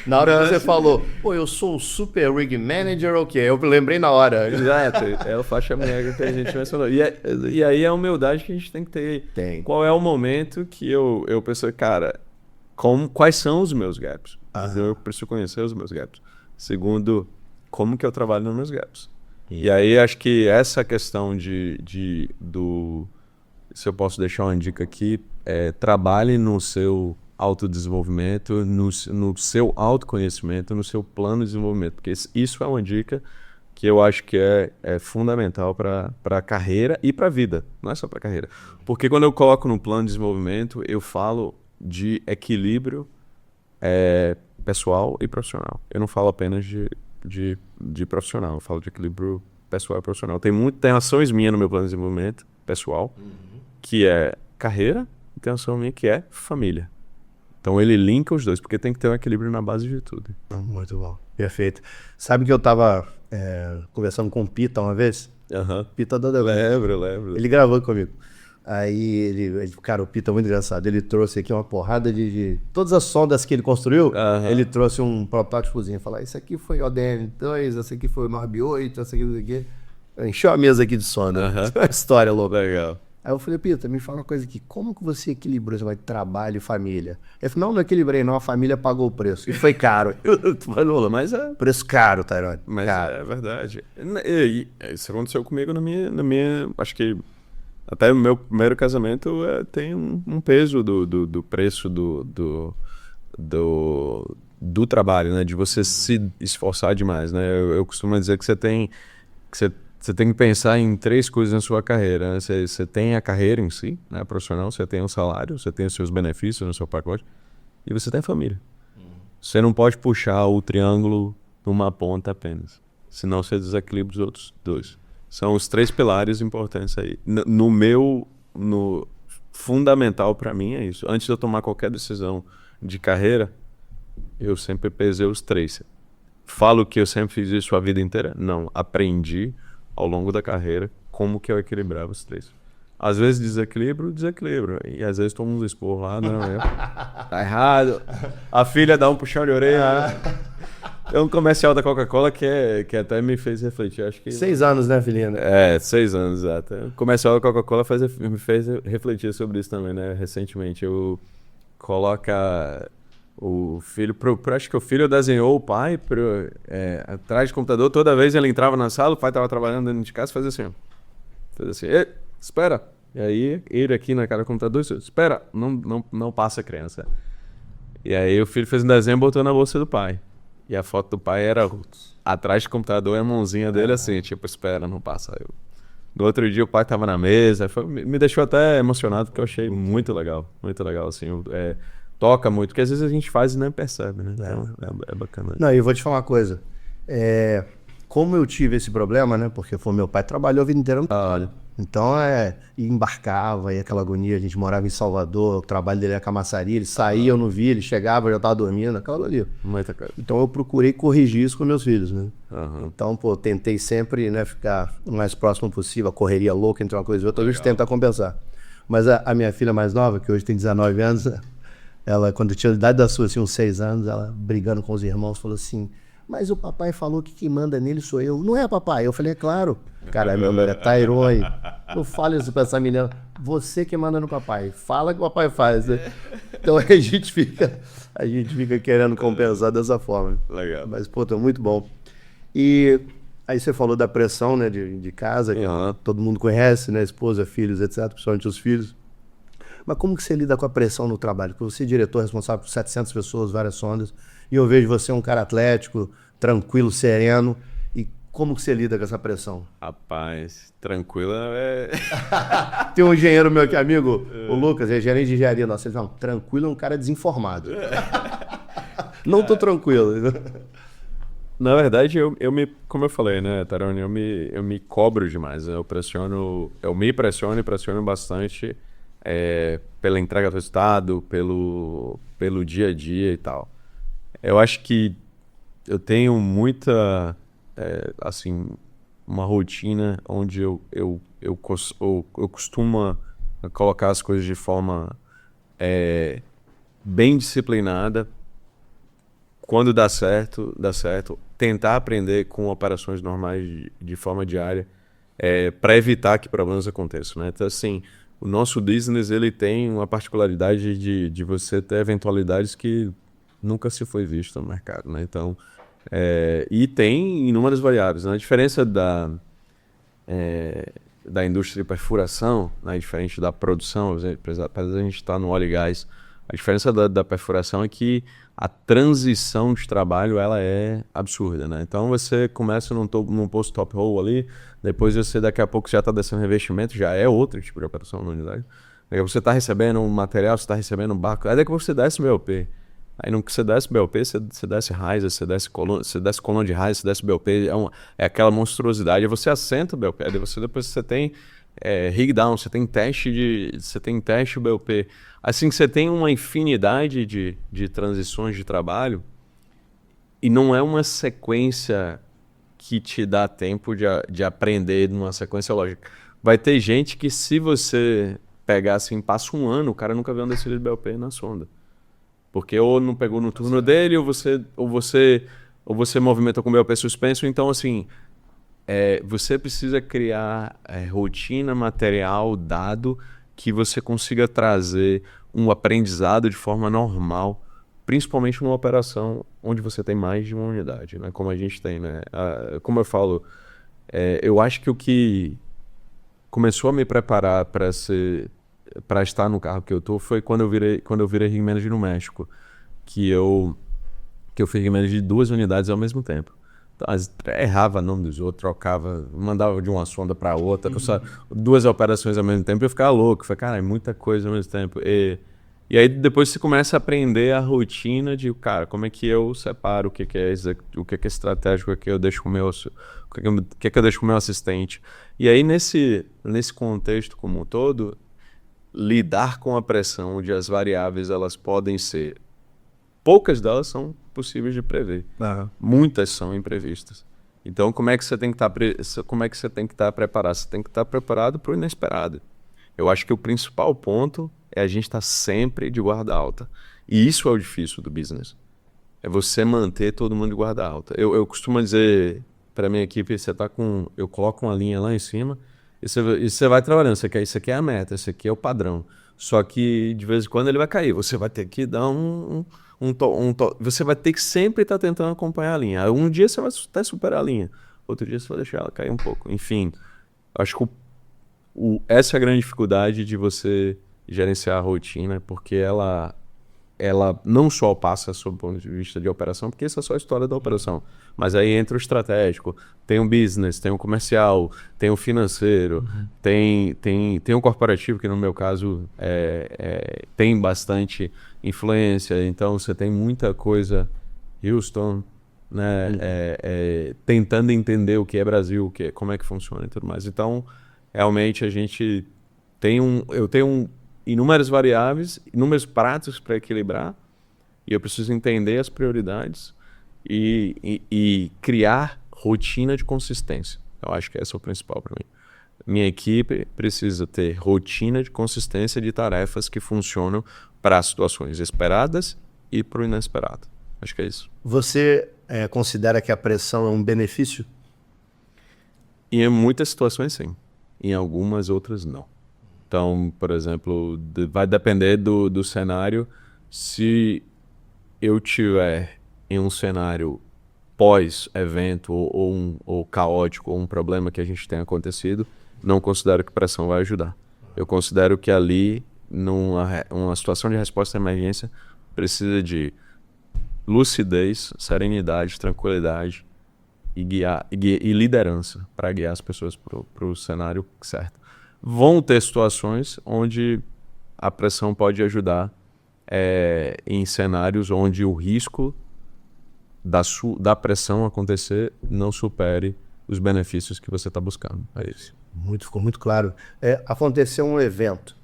Na hora que você falou, pô, eu sou o Super Rig Manager ou o quê? Eu lembrei na hora. Exato, é o faixa branca que a gente mencionou. E aí é a humildade que a gente tem que ter. Qual é o momento que eu penso, cara, quais são os meus gaps? Eu preciso conhecer os meus gaps. Segundo, como que eu trabalho nos meus gaps? E aí acho que essa questão se eu posso deixar uma dica aqui, trabalhe no seu autodesenvolvimento, no seu autoconhecimento, no seu plano de desenvolvimento, porque isso é uma dica que eu acho que é fundamental para a carreira e para a vida, não é só para a carreira. Porque quando eu coloco no plano de desenvolvimento, eu falo de equilíbrio pessoal e profissional. Eu não falo apenas de profissional, eu falo de equilíbrio pessoal e profissional. Tem ações minhas no meu plano de desenvolvimento pessoal, que é carreira, e tem ação minha que é família. Então ele linka os dois, porque tem que ter um equilíbrio na base de tudo. Muito bom, perfeito. Sabe que eu tava conversando com o Pita uma vez? Pita da Lembro. Ele gravou comigo. Aí cara, o Pita é muito engraçado. Ele trouxe aqui uma porrada de todas as sondas que ele construiu. Ele trouxe um protótipozinho. Falou: isso aqui foi ODM2, esse aqui foi o Norb 8, esse aqui. Encheu a mesa aqui de sonda. É uma história louca. Legal. Aí eu falei: Pita, me fala uma coisa aqui. Como que você equilibrou esse negócio de trabalho e família? Ele falou: não equilibrei não. A família pagou o preço. E foi caro. Mas é... Preço caro, Tyrone. Mas caro. É verdade. E isso aconteceu comigo na minha... Acho que até o meu primeiro casamento tem um peso do preço do trabalho, né? De você se esforçar demais, né? Eu costumo dizer que você tem que pensar em 3 coisas na sua carreira, né? Você tem a carreira em si, né, profissional, você tem o salário, você tem os seus benefícios no seu pacote e você tem a família. Você não pode puxar o triângulo numa ponta apenas, senão você desequilibra os outros 2. São os 3 pilares importantes aí. No fundamental para mim é isso. Antes de eu tomar qualquer decisão de carreira, eu sempre pesei os 3. Falo que eu sempre fiz isso a vida inteira? Não, aprendi ao longo da carreira como que eu equilibrava os 3. Às vezes desequilibro. E às vezes tomo uns esporros lá, tá errado. A filha dá um puxão de orelha. Tem um comercial da Coca-Cola que até me fez refletir. Acho que 6 anos, né, filhinha? 6 anos, exato. O comercial da Coca-Cola me fez refletir sobre isso também, né? Recentemente. Eu coloca o filho... acho que o filho desenhou o pai atrás do computador. Toda vez ele entrava na sala, o pai estava trabalhando dentro de casa, fazia assim, ó. Fazia assim, ei, espera. E aí, ele aqui na cara do computador, espera, não passa a criança. E aí o filho fez um desenho e botou na bolsa do pai. E a foto do pai era atrás do computador e a mãozinha dele assim, tipo, espera, não passa. No outro dia o pai tava na mesa, me deixou até emocionado, porque eu achei muito legal, assim, toca muito, porque às vezes a gente faz e nem percebe, né? Então, é bacana. Não, e eu vou te falar uma coisa, como eu tive esse problema, né, porque meu pai trabalhou a vida inteira no trabalho. Então, embarcava, e aquela agonia, a gente morava em Salvador, o trabalho dele era Camaçari, ele saía, eu não via, ele chegava, eu já estava dormindo, aquela ali. Muita coisa. Então, eu procurei corrigir isso com meus filhos, né? Uhum. Então, tentei sempre, né, ficar o mais próximo possível, a correria louca entre uma coisa e outra, a gente tenta compensar. Mas a minha filha mais nova, que hoje tem 19 anos, ela, quando tinha a idade da sua, assim, uns 6 anos, ela brigando com os irmãos, falou assim: mas o papai falou que quem manda nele sou eu. Não é, papai? Eu falei: é claro. Cara, meu nome é Tyrone. Não fale isso pra essa menina. Você que manda no papai. Fala que o papai faz, né? Então a gente fica querendo compensar dessa forma. Legal. Mas, tá muito bom. E aí você falou da pressão, né, de casa, que todo mundo conhece, né? Esposa, filhos, etc., principalmente os filhos. Mas como que você lida com a pressão no trabalho? Porque você é diretor responsável por 700 pessoas, várias sondas, e eu vejo você um cara atlético, tranquilo, sereno. E como que você lida com essa pressão? Rapaz, tranquilo Tem um engenheiro meu que é amigo, o Lucas, é gerente de engenharia nossa. Ele fala: tranquilo é um cara desinformado. Não tô tranquilo. Na verdade, como eu falei, né, Tyrone, eu me cobro demais. Eu me pressiono e pressiono bastante pela entrega do resultado, pelo dia a dia e tal. Eu acho que eu tenho muita, assim, uma rotina onde eu costumo colocar as coisas de forma bem disciplinada. Quando dá certo. Tentar aprender com operações normais de forma diária para evitar que problemas aconteçam, né? Então, assim, o nosso business ele tem uma particularidade de você ter eventualidades que nunca se foi visto no mercado, né? Então, e tem inúmeras variáveis, né? A diferença da indústria de perfuração, né? Diferente da produção, apesar de a gente estar no óleo e gás, A diferença da perfuração é que a transição de trabalho ela é absurda, né? Então você começa num posto top roll ali, depois você daqui a pouco já está descendo revestimento, já é outro tipo de operação na unidade. Aí você está recebendo um material, você está recebendo um barco, aí daqui a pouco você desce BOP. Aí no que você desce BOP, você desce riser, você desce coluna de riser, você desce BOP, é aquela monstruosidade. Aí você assenta o BOP, aí depois você tem rig down, você tem teste BOP. Assim, você tem uma infinidade de transições de trabalho e não é uma sequência que te dá tempo de aprender numa sequência lógica. Vai ter gente que se você pegar assim, passa um ano, o cara nunca vê um descida de BOP na sonda. Porque ou não pegou no turno dele, ou você movimentou com o BOP suspenso. Então, assim, você precisa criar rotina, material, dado, que você consiga trazer um aprendizado de forma normal, principalmente numa operação onde você tem mais de uma unidade, né? Como a gente tem, né? Como eu falo, eu acho que o que começou a me preparar para estar no carro que eu tô foi quando eu virei rig manager no México, que eu fui rig manager de 2 unidades ao mesmo tempo. Então, errava o nome dos outros, trocava, mandava de uma sonda para outra, só 2 operações ao mesmo tempo, eu ficava louco. Falei, cara, é muita coisa ao mesmo tempo. E aí depois você começa a aprender a rotina de, cara, como é que eu separo o que é estratégico, o que eu deixo com o meu, o que eu deixo com o meu assistente. E aí nesse contexto como um todo, lidar com a pressão onde as variáveis elas podem ser, poucas delas são possíveis de prever. Muitas são imprevistas. Então, como é que você tem que estar preparado? Você tem que estar preparado para o inesperado. Eu acho que o principal ponto é a gente estar sempre de guarda alta. E isso é o difícil do business. É você manter todo mundo de guarda alta. Eu costumo dizer para a minha equipe, eu coloco uma linha lá em cima e você vai trabalhando. Isso aqui é a meta, isso aqui é o padrão. Só que de vez em quando ele vai cair. Você vai ter que dar você vai ter que sempre estar tentando acompanhar a linha. Um dia você vai até superar a linha, outro dia você vai deixar ela cair um pouco. Enfim, acho que essa é a grande dificuldade de você gerenciar a rotina, porque ela não só passa sob o ponto de vista de operação, porque essa é só a história da operação, mas aí entra o estratégico, tem o business, tem o comercial, tem o financeiro, tem o corporativo, que no meu caso tem bastante influência, então você tem muita coisa, Houston, né, tentando entender o que é Brasil, como é que funciona e tudo mais. Então, realmente a gente eu tenho inúmeras variáveis, inúmeros pratos para equilibrar, e eu preciso entender as prioridades e criar rotina de consistência. Eu acho que esse é o principal para mim. Minha equipe precisa ter rotina de consistência de tarefas que funcionam para situações esperadas e para o inesperado. Acho que é isso. Você considera que a pressão é um benefício? Em muitas situações, sim. Em algumas outras, não. Então, por exemplo, vai depender do cenário. Se eu tiver em um cenário pós-evento ou caótico, ou um problema que a gente tenha acontecido, não considero que pressão vai ajudar. Eu considero que ali, numa situação de resposta à emergência, precisa de lucidez, serenidade, tranquilidade e liderança para guiar as pessoas para o cenário certo. Vão ter situações onde a pressão pode ajudar em cenários onde o risco da pressão acontecer não supere os benefícios que você está buscando. É isso. Ficou muito claro. Aconteceu um evento.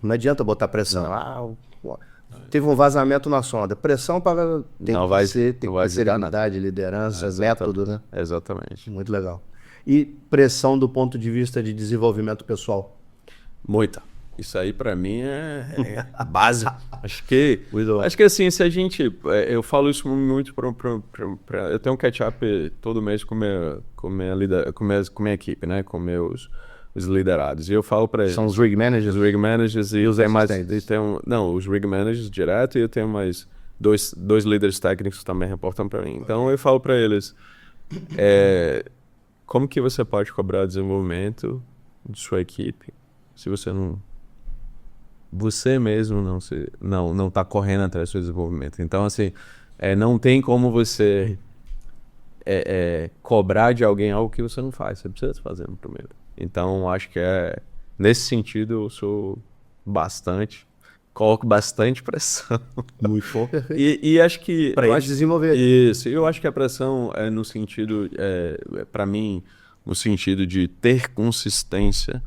Não adianta botar pressão. Teve um vazamento na sonda. Pressão para... Tem que ter serenidade, liderança, método, né? Exatamente. Muito legal. E pressão do ponto de vista de desenvolvimento pessoal? Muita. Isso aí para mim é a base. Acho que assim, se a gente... eu falo isso muito eu tenho um catch-up todo mês com minha equipe, né? Com os liderados. E eu falo para eles... São os rig managers? Os rig managers e os assistentes. Os rig managers direto, e eu tenho mais dois líderes técnicos que também reportam para mim. Então eu falo para eles... como que você pode cobrar o desenvolvimento de sua equipe se você não você mesmo não tá correndo atrás do seu desenvolvimento. Então, assim, não tem como você cobrar de alguém algo que você não faz. Você precisa fazer no primeiro. Então, acho que nesse sentido, eu sou coloco bastante pressão. Muito bom. E acho que... Para eles desenvolver. Isso. Eu acho que a pressão é no sentido, para mim, no sentido de ter consistência,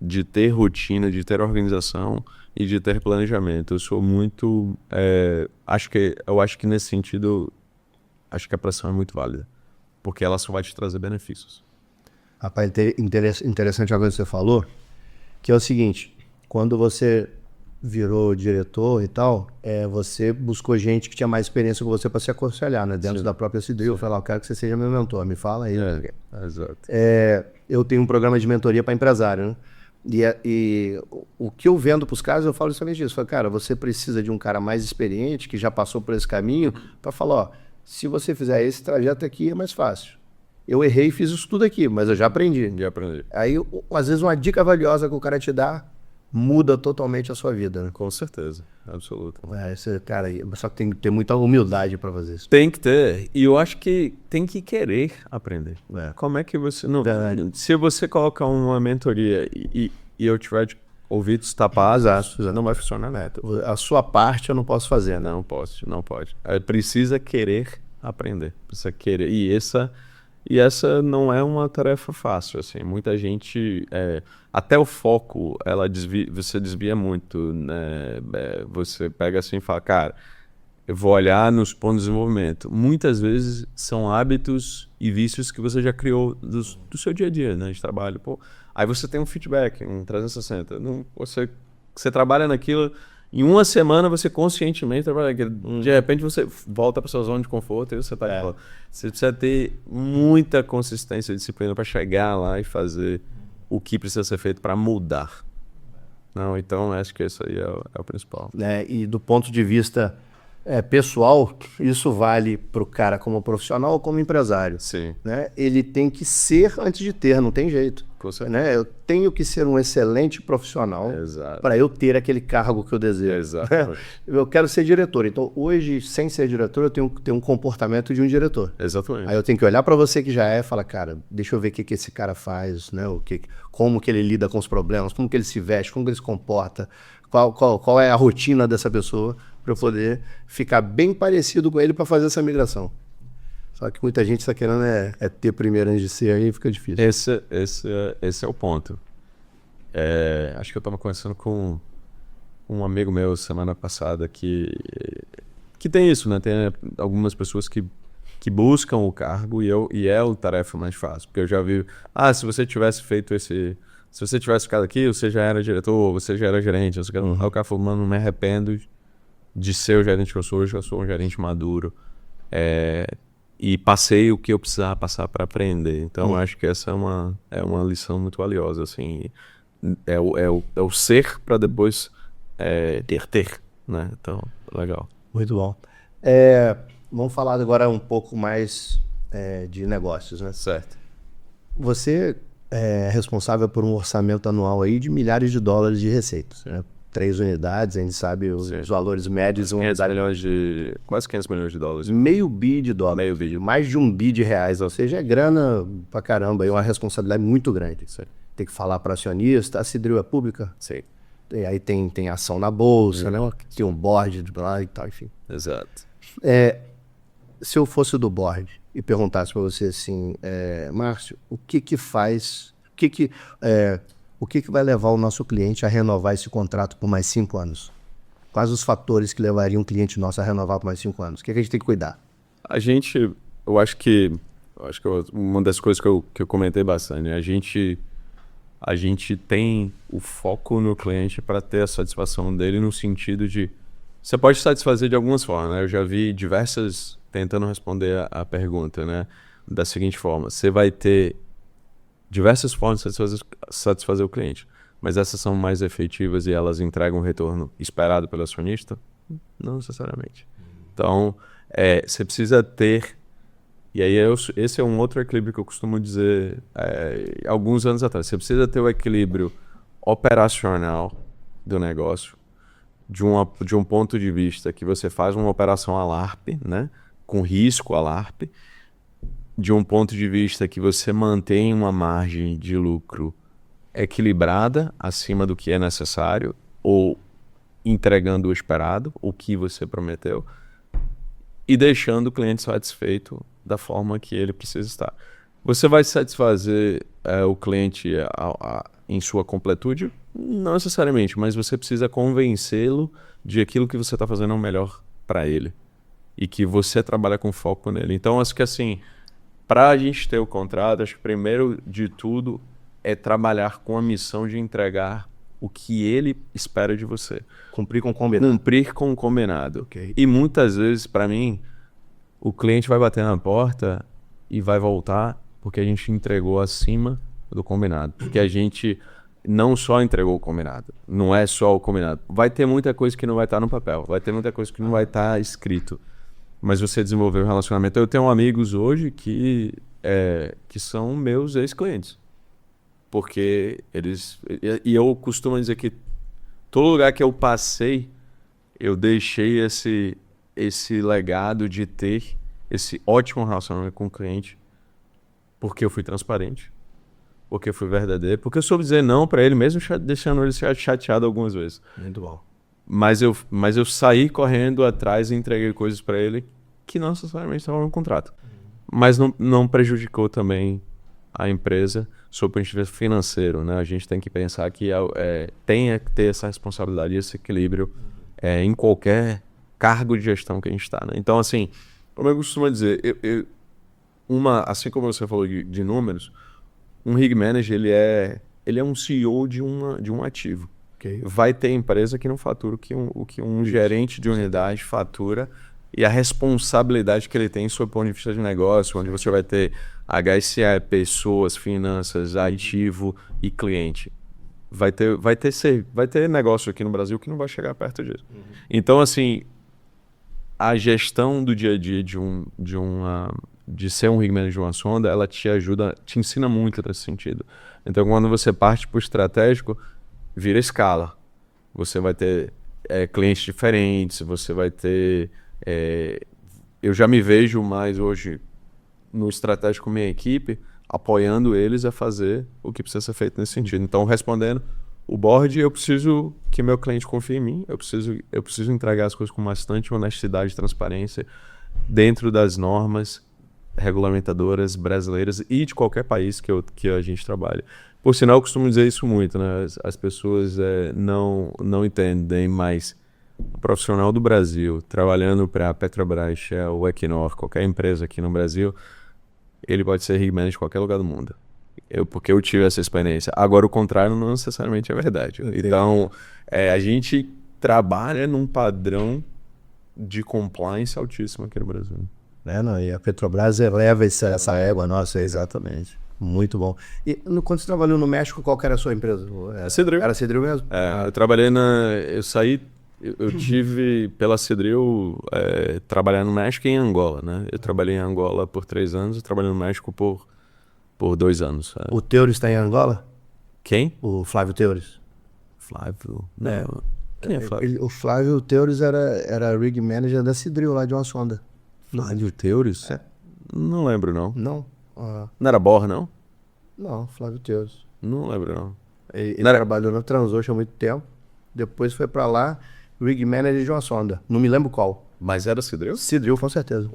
de ter rotina, de ter organização e de ter planejamento. Eu sou muito... eu acho que nesse sentido, acho que a pressão é muito válida. Porque ela só vai te trazer benefícios. Rapaz, interessante a coisa que você falou, que é o seguinte, quando você virou diretor e tal, você buscou gente que tinha mais experiência com você para se aconselhar, né? Dentro da própria CDU. Eu falei, eu quero que você seja meu mentor, me fala aí. Exato. Eu tenho um programa de mentoria para empresário, né? E o que eu vendo para os caras, eu falo justamente isso. Eu falo, cara, você precisa de um cara mais experiente, que já passou por esse caminho, para falar, ó, se você fizer esse trajeto aqui é mais fácil. Eu errei e fiz isso tudo aqui, mas eu já aprendi. Aí, às vezes, uma dica valiosa que o cara te dá muda totalmente a sua vida, né? Com certeza, absoluto. Cara, só que tem que ter muita humildade para fazer isso. Tem que ter. E eu acho que tem que querer aprender. Como é que você... não? Se você colocar uma mentoria e eu tiver de ouvidos tapados, não vai funcionar neto. A sua parte eu não posso fazer, né? Não pode. Precisa querer aprender. Precisa querer. E essa não é uma tarefa fácil, assim. Muita gente... até o foco, você desvia muito, né? Você pega assim e fala, cara, eu vou olhar nos pontos de desenvolvimento. Muitas vezes são hábitos e vícios que você já criou do seu dia a dia, né? De trabalho. Pô, aí você tem um feedback, um 360. Você trabalha naquilo... Em uma semana você conscientemente trabalha naquilo. De repente você volta para sua zona de conforto e você tá de volta. Você precisa ter muita consistência e disciplina para chegar lá e fazer o que precisa ser feito para mudar. Então acho que isso aí é o principal. E do ponto de vista pessoal, isso vale para o cara como profissional ou como empresário. Sim. Né? Ele tem que ser antes de ter, não tem jeito. Né? Eu tenho que ser um excelente profissional para eu ter aquele cargo que eu desejo. Exato. Eu quero ser diretor. Então, hoje, sem ser diretor, eu tenho que ter um comportamento de um diretor. Exatamente. Aí eu tenho que olhar para você que já e falar, cara, deixa eu ver o que esse cara faz, né? Como que ele lida com os problemas, como que ele se veste, como que ele se comporta, qual é a rotina dessa pessoa, para eu poder ficar bem parecido com ele para fazer essa migração. Só que muita gente está querendo ter primeiro antes de ser, aí fica difícil. Esse é o ponto. Acho que eu estava conversando com um amigo meu semana passada que tem isso, né? Tem algumas pessoas que buscam o cargo e é a tarefa mais fácil. Porque eu já vi, se você tivesse feito se você tivesse ficado aqui, você já era diretor, você já era gerente. Aí o cara falou, mano, não me arrependo de ser o gerente que eu sou hoje, eu sou um gerente maduro. E passei o que eu precisava passar para aprender. Então, acho que essa é uma lição muito valiosa, assim. É o ser para depois ter, né? Então, legal. Muito bom. Vamos falar agora um pouco mais de negócios, né? Certo. Você é responsável por um orçamento anual aí de milhares de dólares de receitas, né? 3 unidades, a gente sabe os valores médios. Quase 500 milhões de dólares. Meio bi de dólar. Mais de $1 bi, ou seja, é grana pra caramba, é uma responsabilidade muito grande. Tem que falar para acionista, a Cidril é pública? Sim. E aí tem ação na bolsa, né? Tem um board lá e tal, enfim. Exato. Se eu fosse do board e perguntasse para você assim, Márcio, o que faz... O que vai levar o nosso cliente a renovar esse contrato por mais 5 anos? Quais os fatores que levariam um cliente nosso a renovar por mais 5 anos? O que a gente tem que cuidar? Eu acho que uma das coisas que eu comentei bastante, né? A gente tem o foco no cliente para ter a satisfação dele no sentido de... Você pode satisfazer de algumas formas, né? Eu já vi diversas tentando responder a pergunta, né? Da seguinte forma, você vai ter diversas formas de satisfazer o cliente, mas essas são mais efetivas e elas entregam o retorno esperado pelo acionista? Não necessariamente. Então, você precisa ter, e aí esse é um outro equilíbrio que eu costumo dizer alguns anos atrás, você precisa ter o equilíbrio operacional do negócio de um ponto de vista que você faz uma operação a LARP, né? Com risco a LARP, de um ponto de vista que você mantém uma margem de lucro equilibrada acima do que é necessário, ou entregando o esperado, o que você prometeu, e deixando o cliente satisfeito da forma que ele precisa estar. Você vai satisfazer o cliente em sua completude? Não necessariamente, mas você precisa convencê-lo de aquilo que você está fazendo é o melhor para ele e que você trabalha com foco nele. Então, acho que assim, para a gente ter o contrato, acho que primeiro de tudo é trabalhar com a missão de entregar o que ele espera de você. Cumprir com o combinado. Cumprir com o combinado. Okay. E muitas vezes, para mim, o cliente vai bater na porta e vai voltar porque a gente entregou acima do combinado. Porque a gente não só entregou o combinado, não é só o combinado. Vai ter muita coisa que não vai estar no papel, vai ter muita coisa que não vai estar escrito, mas você desenvolveu um relacionamento. Eu tenho amigos hoje que são meus ex-clientes, porque eles... E eu costumo dizer que todo lugar que eu passei, eu deixei esse legado de ter esse ótimo relacionamento com o cliente, porque eu fui transparente, porque eu fui verdadeiro, porque eu soube dizer não para ele, mesmo deixando ele chateado algumas vezes. Muito bom. Mas eu saí correndo atrás e entreguei coisas para ele que não necessariamente estavam no contrato. Mas não prejudicou também a empresa sob o ponto de vista financeiro, né? A gente tem que pensar que tem que ter essa responsabilidade, esse equilíbrio em qualquer cargo de gestão que a gente está, né? Então, assim, como eu costumo dizer, assim como você falou de números, um rig manager, ele é um CEO de um ativo. Okay. Vai ter empresa que não fatura o que um gerente de unidade fatura, e a responsabilidade que ele tem sob o ponto de vista de negócio, onde você vai ter HSE, pessoas, finanças, ativo e cliente. Vai ter negócio aqui no Brasil que não vai chegar perto disso. Uhum. Então, assim, a gestão do dia a dia de ser um rig manager de uma sonda, ela te ajuda, te ensina muito nesse sentido. Então, quando você parte para o estratégico, vira escala. Você vai ter clientes diferentes, você vai ter... eu já me vejo mais hoje no estratégico com minha equipe, apoiando eles a fazer o que precisa ser feito nesse sentido. Então, respondendo, o board, eu preciso que meu cliente confie em mim, eu preciso entregar as coisas com bastante honestidade e transparência dentro das normas regulamentadoras brasileiras e de qualquer país que a gente trabalha. Por sinal, eu costumo dizer isso muito, né? As pessoas não entendem, mas o profissional do Brasil, trabalhando para a Petrobras, Shell, o Equinor, qualquer empresa aqui no Brasil, ele pode ser rig manager em qualquer lugar do mundo. Porque eu tive essa experiência. Agora, o contrário não necessariamente é verdade. Então, a gente trabalha num padrão de compliance altíssimo aqui no Brasil. Não, e a Petrobras eleva essa égua nossa, exatamente. Muito bom. E quando você trabalhou no México, qual que era a sua empresa? Cedril. Era Cedril mesmo? Eu trabalhei eu saí... Eu tive, pela Cedril, trabalhar no México e em Angola, né? Eu trabalhei em Angola por 3 anos, eu trabalhei no México por 2 anos. O Teures está em Angola? Quem? O Flávio Teures. Flávio? Não. Quem é Flávio? O Flávio Teures era rig manager da Cedril, lá de uma sonda. Flávio Teures? Não lembro, não. Não? Não era Bor, não? Não, Flávio Teures. Não lembro, não. Ele trabalhou na Transocean há muito tempo, depois foi para lá, rig manager de uma sonda. Não me lembro qual. Mas era Cedril? Cedril, com certeza.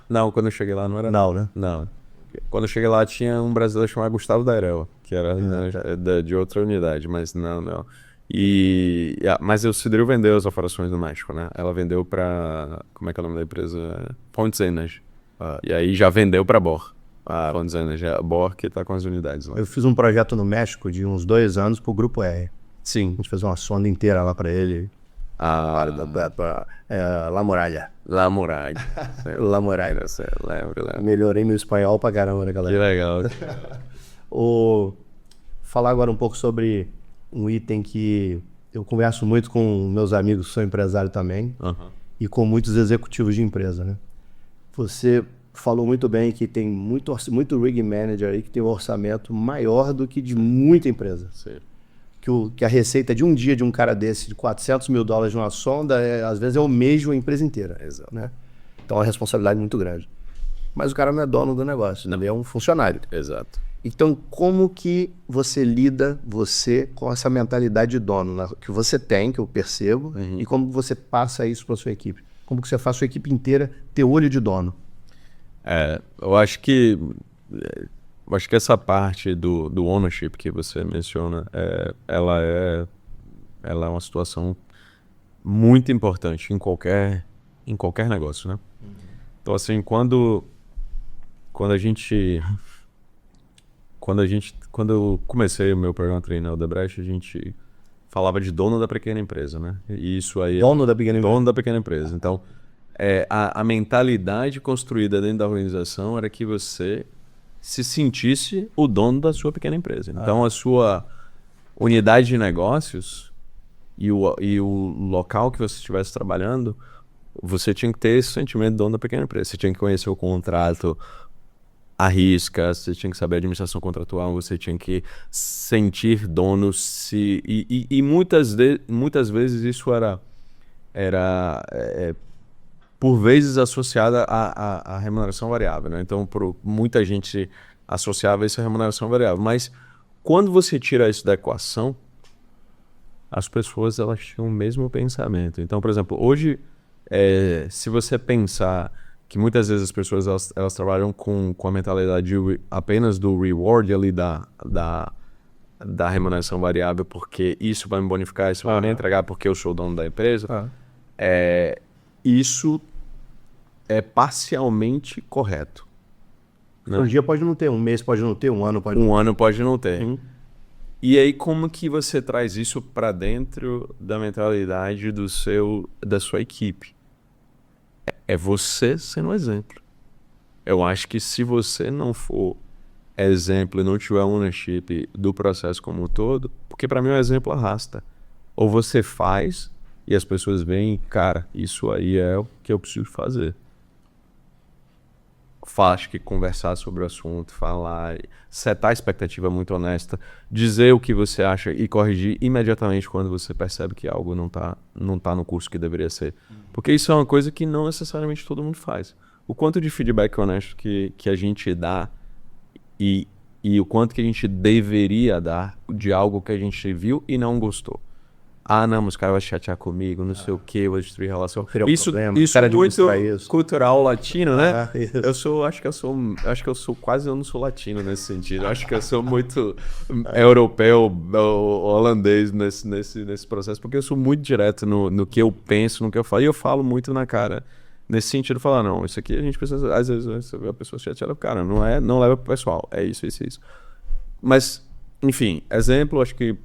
Não, quando eu cheguei lá não era. Não, né? Não. Quando eu cheguei lá tinha um brasileiro chamado Gustavo Dairel, que era de outra unidade, mas não. Mas o Cedril vendeu as operações do México, né? Ela vendeu para... Como é que é o nome da empresa? Fontes Energy. E aí já vendeu para Bor. Fontes Energy. A Bor que tá com as unidades lá. Eu fiz um projeto no México de uns 2 anos pro Grupo R. Sim. A gente fez uma sonda inteira lá para ele. La Muralha. La Muralha. La Muralha. Lembro. Melhorei meu espanhol pra caramba, né, galera? Que legal. Falar agora um pouco sobre um item que eu converso muito com meus amigos que são empresários também, e com muitos executivos de empresa, né? Você falou muito bem que tem muito rig manager aí que tem um orçamento maior do que de muita empresa. Sim. que a receita de um dia de um cara desse, de $400 mil numa sonda, às vezes é o mesmo a empresa inteira. Exato. Né? Então é uma responsabilidade muito grande. Mas o cara não é dono do negócio, ele é um funcionário. Exato. Então, como que você lida, com essa mentalidade de dono, que você tem, que eu percebo, e como você passa isso para sua equipe? Como que você faz a sua equipe inteira ter olho de dono? Eu acho que essa parte do ownership que você menciona, ela é uma situação muito importante em qualquer negócio, né? Então, assim, quando eu comecei o meu programa Trainee na Odebrecht, a gente falava de dono da pequena empresa, né? E isso aí Dono da pequena empresa. Dono da pequena empresa. Então, a mentalidade construída dentro da organização era que você se sentisse o dono da sua pequena empresa. Então, a sua unidade de negócios e o local que você estivesse trabalhando, você tinha que ter esse sentimento de dono da pequena empresa. Você tinha que conhecer o contrato à risca, você tinha que saber a administração contratual, você tinha que sentir dono. E muitas vezes isso era por vezes associada à remuneração variável, né? Então, muita gente associava isso à remuneração variável. Mas quando você tira isso da equação, as pessoas elas tinham o mesmo pensamento. Então, por exemplo, hoje, se você pensar que muitas vezes as pessoas elas trabalham com a mentalidade apenas do reward ali da remuneração variável, porque isso vai me bonificar, isso vai me entregar porque eu sou o dono da empresa, isso é parcialmente correto. Né? Um dia pode não ter, um mês pode não ter, um ano pode não ter. Um ano pode não ter. E aí, como que você traz isso para dentro da mentalidade da sua equipe? É você sendo um exemplo. Eu acho que se você não for exemplo e não tiver ownership do processo como um todo, porque para mim o exemplo arrasta. Ou você faz e as pessoas veem, cara, isso aí é o que eu preciso fazer. Acho que conversar sobre o assunto, falar, setar a expectativa muito honesta, dizer o que você acha e corrigir imediatamente quando você percebe que algo não tá no curso que deveria ser. Porque isso é uma coisa que não necessariamente todo mundo faz. O quanto de feedback honesto que a gente dá e o quanto que a gente deveria dar de algo que a gente viu e não gostou. Não, mas o cara vai chatear comigo, não sei o que, eu vou destruir a relação. Isso é muito cultural latino, né? Eu não sou latino nesse sentido. Eu acho que eu sou muito europeu, holandês nesse processo, porque eu sou muito direto no que eu penso, no que eu falo. E eu falo muito na cara. Nesse sentido, falar, não, isso aqui a gente precisa... Às vezes você vê a pessoa chateada, cara, não leva pro pessoal. É isso. Mas... Enfim, exemplo, acho que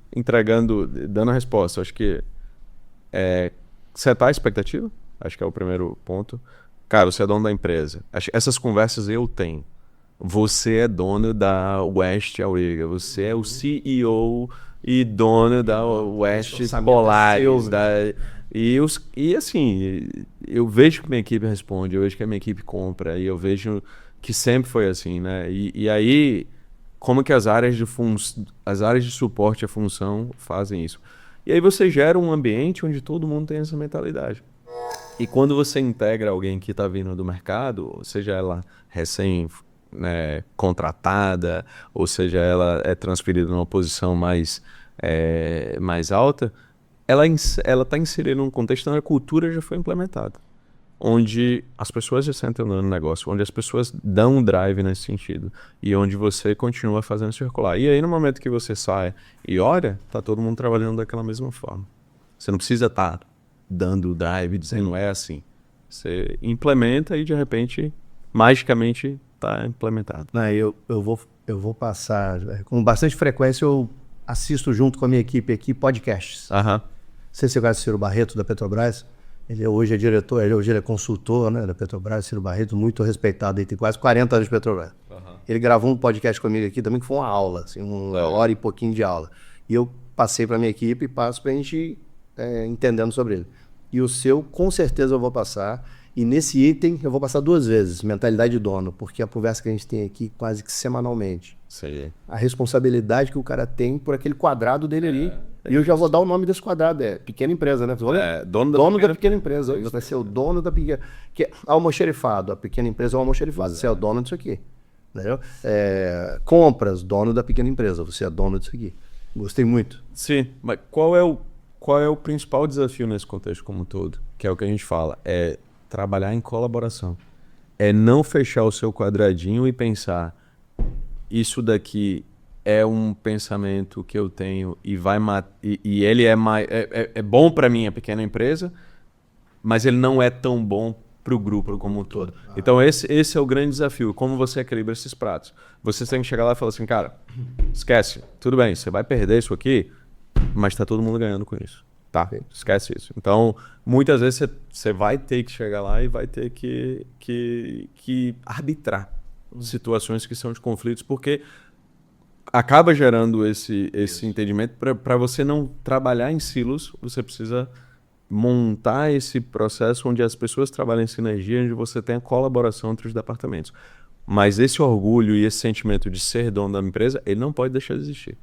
dando a resposta, acho que setar a expectativa, acho que é o primeiro ponto. Cara, você é dono da empresa. Essas conversas eu tenho. Você é dono da West Auriga, você é o CEO e dono da West Polaris. E assim, eu vejo que minha equipe responde, eu vejo que a minha equipe compra, e eu vejo que sempre foi assim, né? E aí... Como que as áreas de suporte à função fazem isso. E aí você gera um ambiente onde todo mundo tem essa mentalidade. E quando você integra alguém que está vindo do mercado, seja ela contratada, ou seja ela é transferida numa posição mais alta, ela está inserida num contexto onde a cultura já foi implementada. Onde as pessoas já sentem no negócio, onde as pessoas dão um drive nesse sentido e onde você continua fazendo circular. E aí no momento que você sai e olha, tá todo mundo trabalhando daquela mesma forma. Você não precisa estar dando o drive dizendo é assim. Você implementa e de repente, magicamente, tá implementado. Eu vou passar, com bastante frequência eu assisto junto com a minha equipe aqui podcasts. Não sei se você conhece o Ciro Barreto da Petrobras. Ele hoje é diretor, hoje é consultor, né, da Petrobras, Ciro Barreto, muito respeitado, ele tem quase 40 anos de Petrobras. Ele gravou um podcast comigo aqui também, que foi uma aula, assim, uma hora e pouquinho de aula. E eu passei para a minha equipe e passo para a gente entendendo sobre ele. E o seu, com certeza eu vou passar. E nesse item eu vou passar 2 vezes, mentalidade de dono, porque a conversa que a gente tem aqui quase que semanalmente. Sei. A responsabilidade que o cara tem por aquele quadrado dele ali. E eu já vou dar o nome desse quadrado, é pequena empresa, né? Dono da pequena empresa. Isso vai ser o dono da pequena... Que é almoxerifado, a pequena empresa é o almoxerifado. Você é o dono disso aqui. Entendeu? Compras, dono da pequena empresa. Você é dono disso aqui. Gostei muito. Sim, mas qual é o principal desafio nesse contexto como um todo? Que é o que a gente fala, é trabalhar em colaboração. É não fechar o seu quadradinho e pensar, isso daqui é um pensamento que eu tenho e e ele é bom para minha pequena empresa, mas ele não é tão bom para o grupo como um todo. Então esse é o grande desafio, como você equilibra esses pratos. Você tem que chegar lá e falar assim, cara, esquece, tudo bem, você vai perder isso aqui, mas está todo mundo ganhando com isso. Tá, esquece isso. Então, muitas vezes você vai ter que chegar lá e vai ter que arbitrar situações que são de conflitos, porque acaba gerando esse entendimento. Para você não trabalhar em silos, você precisa montar esse processo onde as pessoas trabalham em sinergia, onde você tem a colaboração entre os departamentos. Mas esse orgulho e esse sentimento de ser dono da empresa, ele não pode deixar de existir.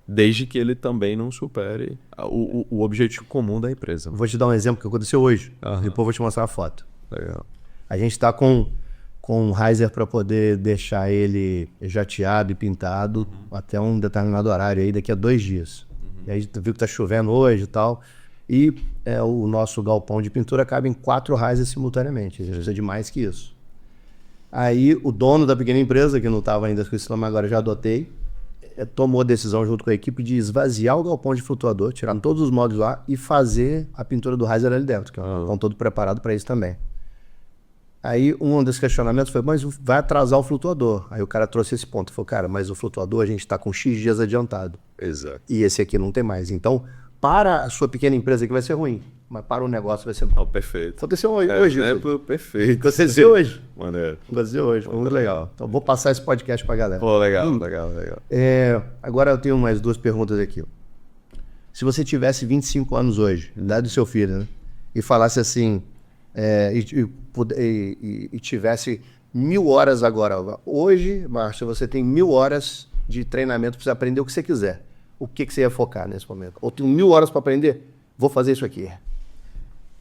Desde que ele também não supere o objetivo comum da empresa. Vou te dar um exemplo que aconteceu hoje. Depois vou te mostrar a foto. Legal. A gente está com um riser para poder deixar ele jateado e pintado até um determinado horário aí, daqui a 2 dias. E aí a gente viu que está chovendo hoje e tal. E o nosso galpão de pintura cabe em 4 risers simultaneamente. A gente precisa de mais que isso. Aí o dono da pequena empresa, que não estava ainda com esse nome, agora já adotei, tomou a decisão junto com a equipe de esvaziar o galpão de flutuador, tirar todos os módulos lá e fazer a pintura do riser ali dentro, que estão todo preparado para isso também. Aí um dos questionamentos foi, mas vai atrasar o flutuador. Aí o cara trouxe esse ponto, falou, cara, mas o flutuador a gente está com X dias adiantado. Exato. E esse aqui não tem mais. Então, para a sua pequena empresa aqui vai ser ruim, mas para o negócio vai ser bom. Perfeito. Aconteceu hoje. Perfeito. Aconteceu hoje. Maneiro. Aconteceu hoje, foi muito legal. Então vou passar esse podcast para a galera. Pô, legal. Agora eu tenho mais 2 perguntas aqui. Se você tivesse 25 anos hoje, idade do seu filho, né? E falasse assim, e tivesse 1000 horas agora. Hoje, Márcio, você tem 1000 horas de treinamento para você aprender o que você quiser. O que você ia focar nesse momento? Ou tenho 1000 horas para aprender? Vou fazer isso aqui.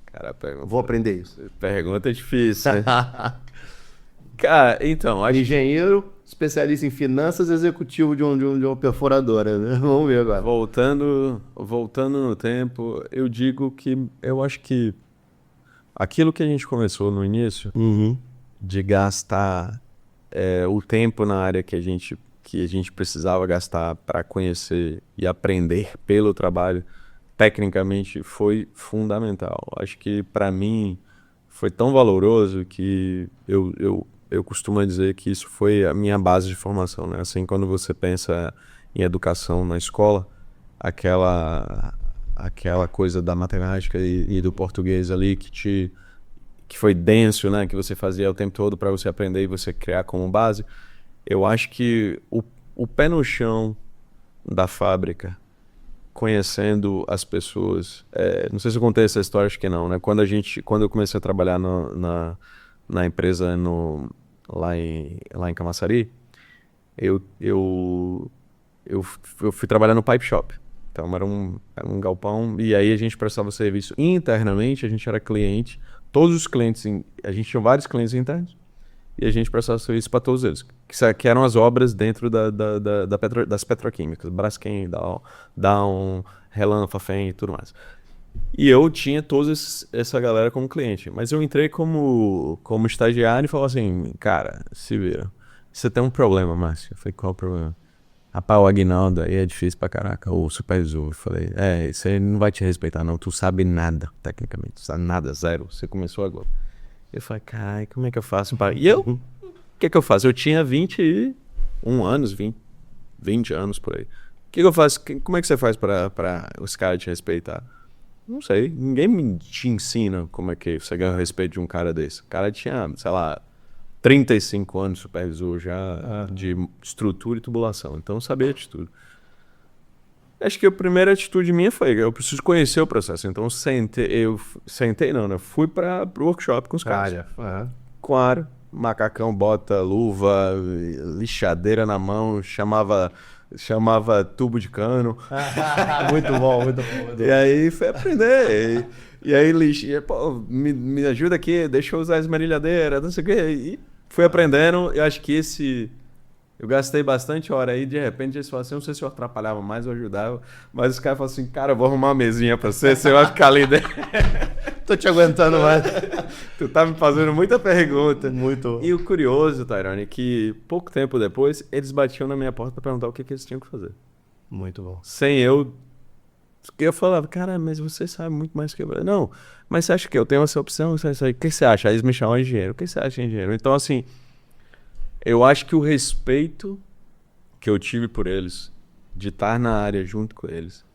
Cara, vou aprender isso. Pergunta difícil, né? Cara, então... Engenheiro, especialista em finanças, executivo de uma perfuradora, né? Vamos ver agora. Voltando no tempo, eu digo que eu acho que aquilo que a gente começou no início, de gastar o tempo na área que a gente precisava gastar para conhecer e aprender pelo trabalho, tecnicamente foi fundamental. Acho que para mim foi tão valoroso que eu costumo dizer que isso foi a minha base de formação, né? Assim, quando você pensa em educação na escola, aquela coisa da matemática e do português ali que foi denso, né? Que você fazia o tempo todo para você aprender e você criar como base. Eu acho que o pé no chão da fábrica, conhecendo as pessoas... não sei se eu contei essa história, acho que não, né? Quando eu comecei a trabalhar na empresa lá em Camaçari, eu fui trabalhar no Pipe Shop. Então era um galpão, e aí a gente prestava serviço internamente, a gente era cliente, todos os clientes, a gente tinha vários clientes internos, e a gente prestava serviço para todos eles, que eram as obras dentro das petroquímicas, Braskem, Dow, Relan, Fafem e tudo mais. E eu tinha toda essa galera como cliente, mas eu entrei como estagiário e falei assim, cara, se vira, você tem um problema, Márcio. Eu falei, qual o problema? Rapaz, o Aguinaldo aí é difícil pra caraca, o supervisor. Eu falei, isso aí não vai te respeitar não, tu sabe nada, tecnicamente, tu sabe nada, zero, você começou agora. Eu falei, caralho, como é que eu faço? E eu, o que eu faço? Eu tinha 21 anos, 20 anos por aí. O que eu faço? Como é que você faz pra os caras te respeitar? Não sei, ninguém te ensina como é que você ganha o respeito de um cara desse. O cara tinha, sei lá, 35 anos de supervisor já de estrutura e tubulação, então sabia de tudo. Acho que a primeira atitude minha foi, eu preciso conhecer o processo. Então eu sentei não, né? Fui para o workshop com os caras. Com aro, macacão, bota, luva, lixadeira na mão, chamava tubo de cano. Muito bom, muito bom. E aí foi aprender. E aí, pô, me ajuda aqui, deixa eu usar a esmerilhadeira, não sei o quê. E fui aprendendo. Eu acho que eu gastei bastante hora aí, de repente eles falaram assim, não sei se eu atrapalhava mais ou ajudava, mas os caras falaram assim, cara, eu vou arrumar uma mesinha pra você vai ficar ali dentro. Tô te aguentando mais. Tu tá me fazendo muita pergunta. Muito. E o curioso, Tyrone, é que pouco tempo depois, eles batiam na minha porta pra perguntar o que eles tinham que fazer. Muito bom. Sem eu falava, cara, mas você sabe muito mais que eu. Não, mas você acha que eu tenho essa opção? O que você acha? Aí eles me chamam de engenheiro. O que você acha de engenheiro? Então, assim, eu acho que o respeito que eu tive por eles, de estar na área junto com eles,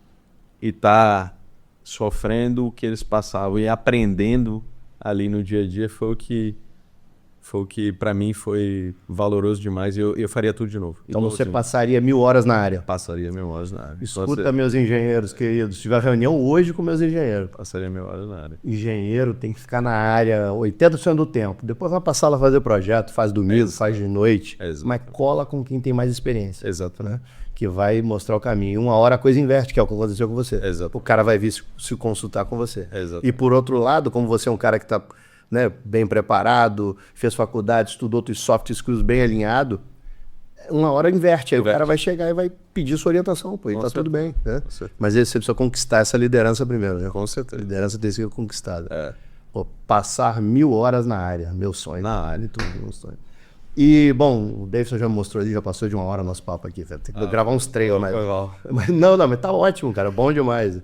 e estar sofrendo o que eles passavam e aprendendo ali no dia a dia, foi o que para mim foi valoroso demais e eu faria tudo de novo. Então você passaria 1000 horas na área? Passaria 1000 horas na área. Escuta, meus engenheiros queridos, tive a reunião hoje com meus engenheiros. Passaria 1000 horas na área. Engenheiro tem que ficar na área 80% do tempo. Depois vai passar lá fazer projeto, faz domingo, faz de noite. Mas cola com quem tem mais experiência. Exato. Né? Que vai mostrar o caminho. Uma hora a coisa inverte, que é o que aconteceu com você. Exato. O cara vai vir se consultar com você. Exato. E por outro lado, como você é um cara que está, né, bem preparado, fez faculdade, estudou outros soft skills bem alinhado, uma hora inverte. Aí o cara vai chegar e vai pedir sua orientação, pô, e tá tudo bem. Né? Mas você precisa conquistar essa liderança primeiro. Né? Com certeza. A liderança tem que ser conquistada. Pô, passar 1000 horas na área, meu sonho. Na área, tudo, meu sonho. E, bom, o Davidson já mostrou ali, já passou de 1 hora nosso papo aqui. Tem que gravar uns trailers, mas não, mas tá ótimo, cara, bom demais.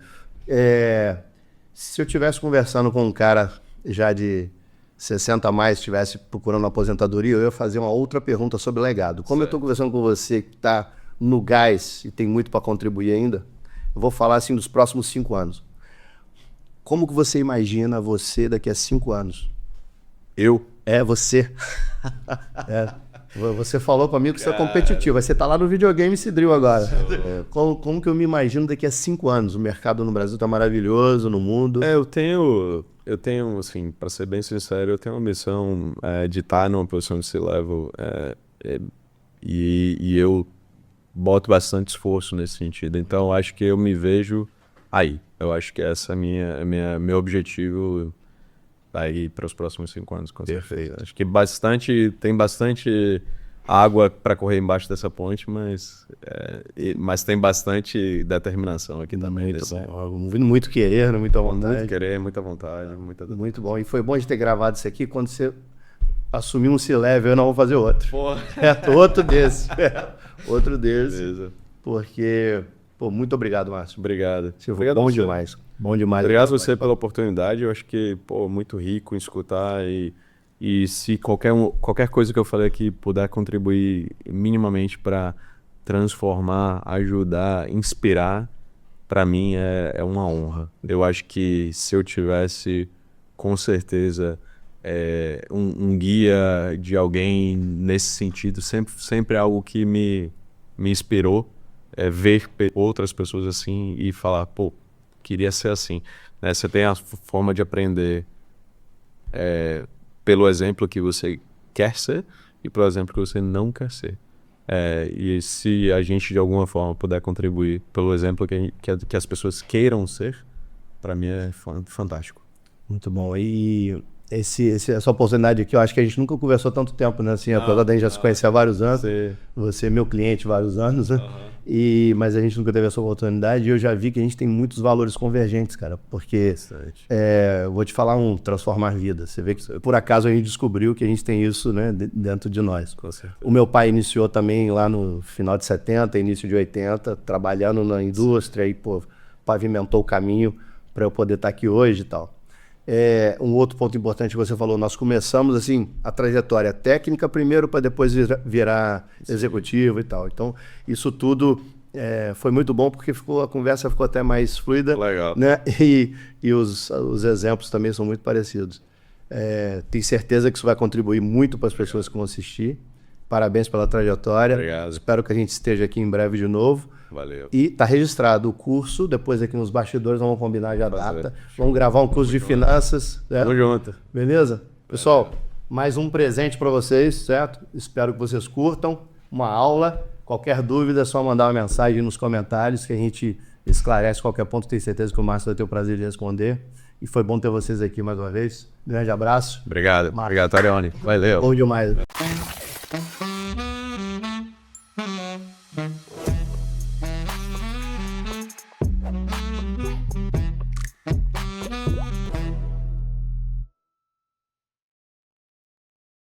Se eu estivesse conversando com um cara já de 60 a mais, estivesse procurando uma aposentadoria, eu ia fazer uma outra pergunta sobre legado. Como eu estou conversando com você que está no gás e tem muito para contribuir ainda, eu vou falar assim dos próximos 5 anos. Como que você imagina você daqui a 5 anos? Eu? Você. Você falou para mim que você é competitivo. Você tá lá no videogame Cidril agora. Como que eu me imagino daqui a 5 anos? O mercado no Brasil tá maravilhoso, no mundo. Eu tenho, assim, para ser bem sincero, eu tenho uma missão de estar numa posição de C-level e eu boto bastante esforço nesse sentido. Então, acho que eu me vejo aí. Eu acho que essa é meu objetivo aí para os próximos 5 anos. Com certeza. Perfeito. Acho que tem bastante água para correr embaixo dessa ponte, mas tem bastante determinação aqui também. Muito querer, muita vontade. Muito querer, muita vontade. Muito bom. E foi bom de ter gravado isso aqui. Quando você assumir um C-level, eu não vou fazer outro. Outro desse. Outro desse. Beleza. Porque... Pô, muito obrigado, Márcio. Obrigado. Bom demais. Bom demais. Obrigado a você pela oportunidade. Eu acho que, muito rico em escutar e se qualquer coisa que eu falei aqui puder contribuir minimamente para transformar, ajudar, inspirar, para mim é uma honra. Eu acho que se eu tivesse, com certeza, um guia de alguém nesse sentido, sempre é algo que me inspirou. Ver outras pessoas assim e falar, queria ser assim. Né? Você tem a forma de aprender pelo exemplo que você quer ser e pelo exemplo que você não quer ser. E se a gente de alguma forma puder contribuir pelo exemplo que as pessoas queiram ser, para mim é fantástico. Muito bom. E essa oportunidade aqui, eu acho que a gente nunca conversou tanto tempo, né? Assim, apesar da gente já se conhecer há vários anos. Você é meu cliente há vários anos, né? Mas a gente nunca teve essa oportunidade e eu já vi que a gente tem muitos valores convergentes, cara. Porque, vou te falar transformar vidas. Você vê que, por acaso, a gente descobriu que a gente tem isso, né, dentro de nós. O meu pai iniciou também lá no final de 70, início de 80, trabalhando na indústria e, pavimentou o caminho para eu poder estar aqui hoje e tal. Um outro ponto importante que você falou, nós começamos assim a trajetória técnica primeiro para depois virar executivo e tal. Então, isso tudo foi muito bom porque a conversa ficou até mais fluida. Legal. Né? E os exemplos também são muito parecidos. Tenho certeza que isso vai contribuir muito para as pessoas que vão assistir. Parabéns pela trajetória. Obrigado. Espero que a gente esteja aqui em breve de novo. Valeu. E tá registrado o curso, depois aqui nos bastidores vamos combinar já a data. Vamos gravar um curso de finanças. Certo? Tamo junto. Beleza? Pessoal, mais um presente para vocês, certo? Espero que vocês curtam. Uma aula. Qualquer dúvida é só mandar uma mensagem nos comentários que a gente esclarece qualquer ponto. Tenho certeza que o Márcio vai ter o prazer de responder. E foi bom ter vocês aqui mais uma vez. Grande abraço. Obrigado. Obrigado, Tarione. Valeu. Bom demais.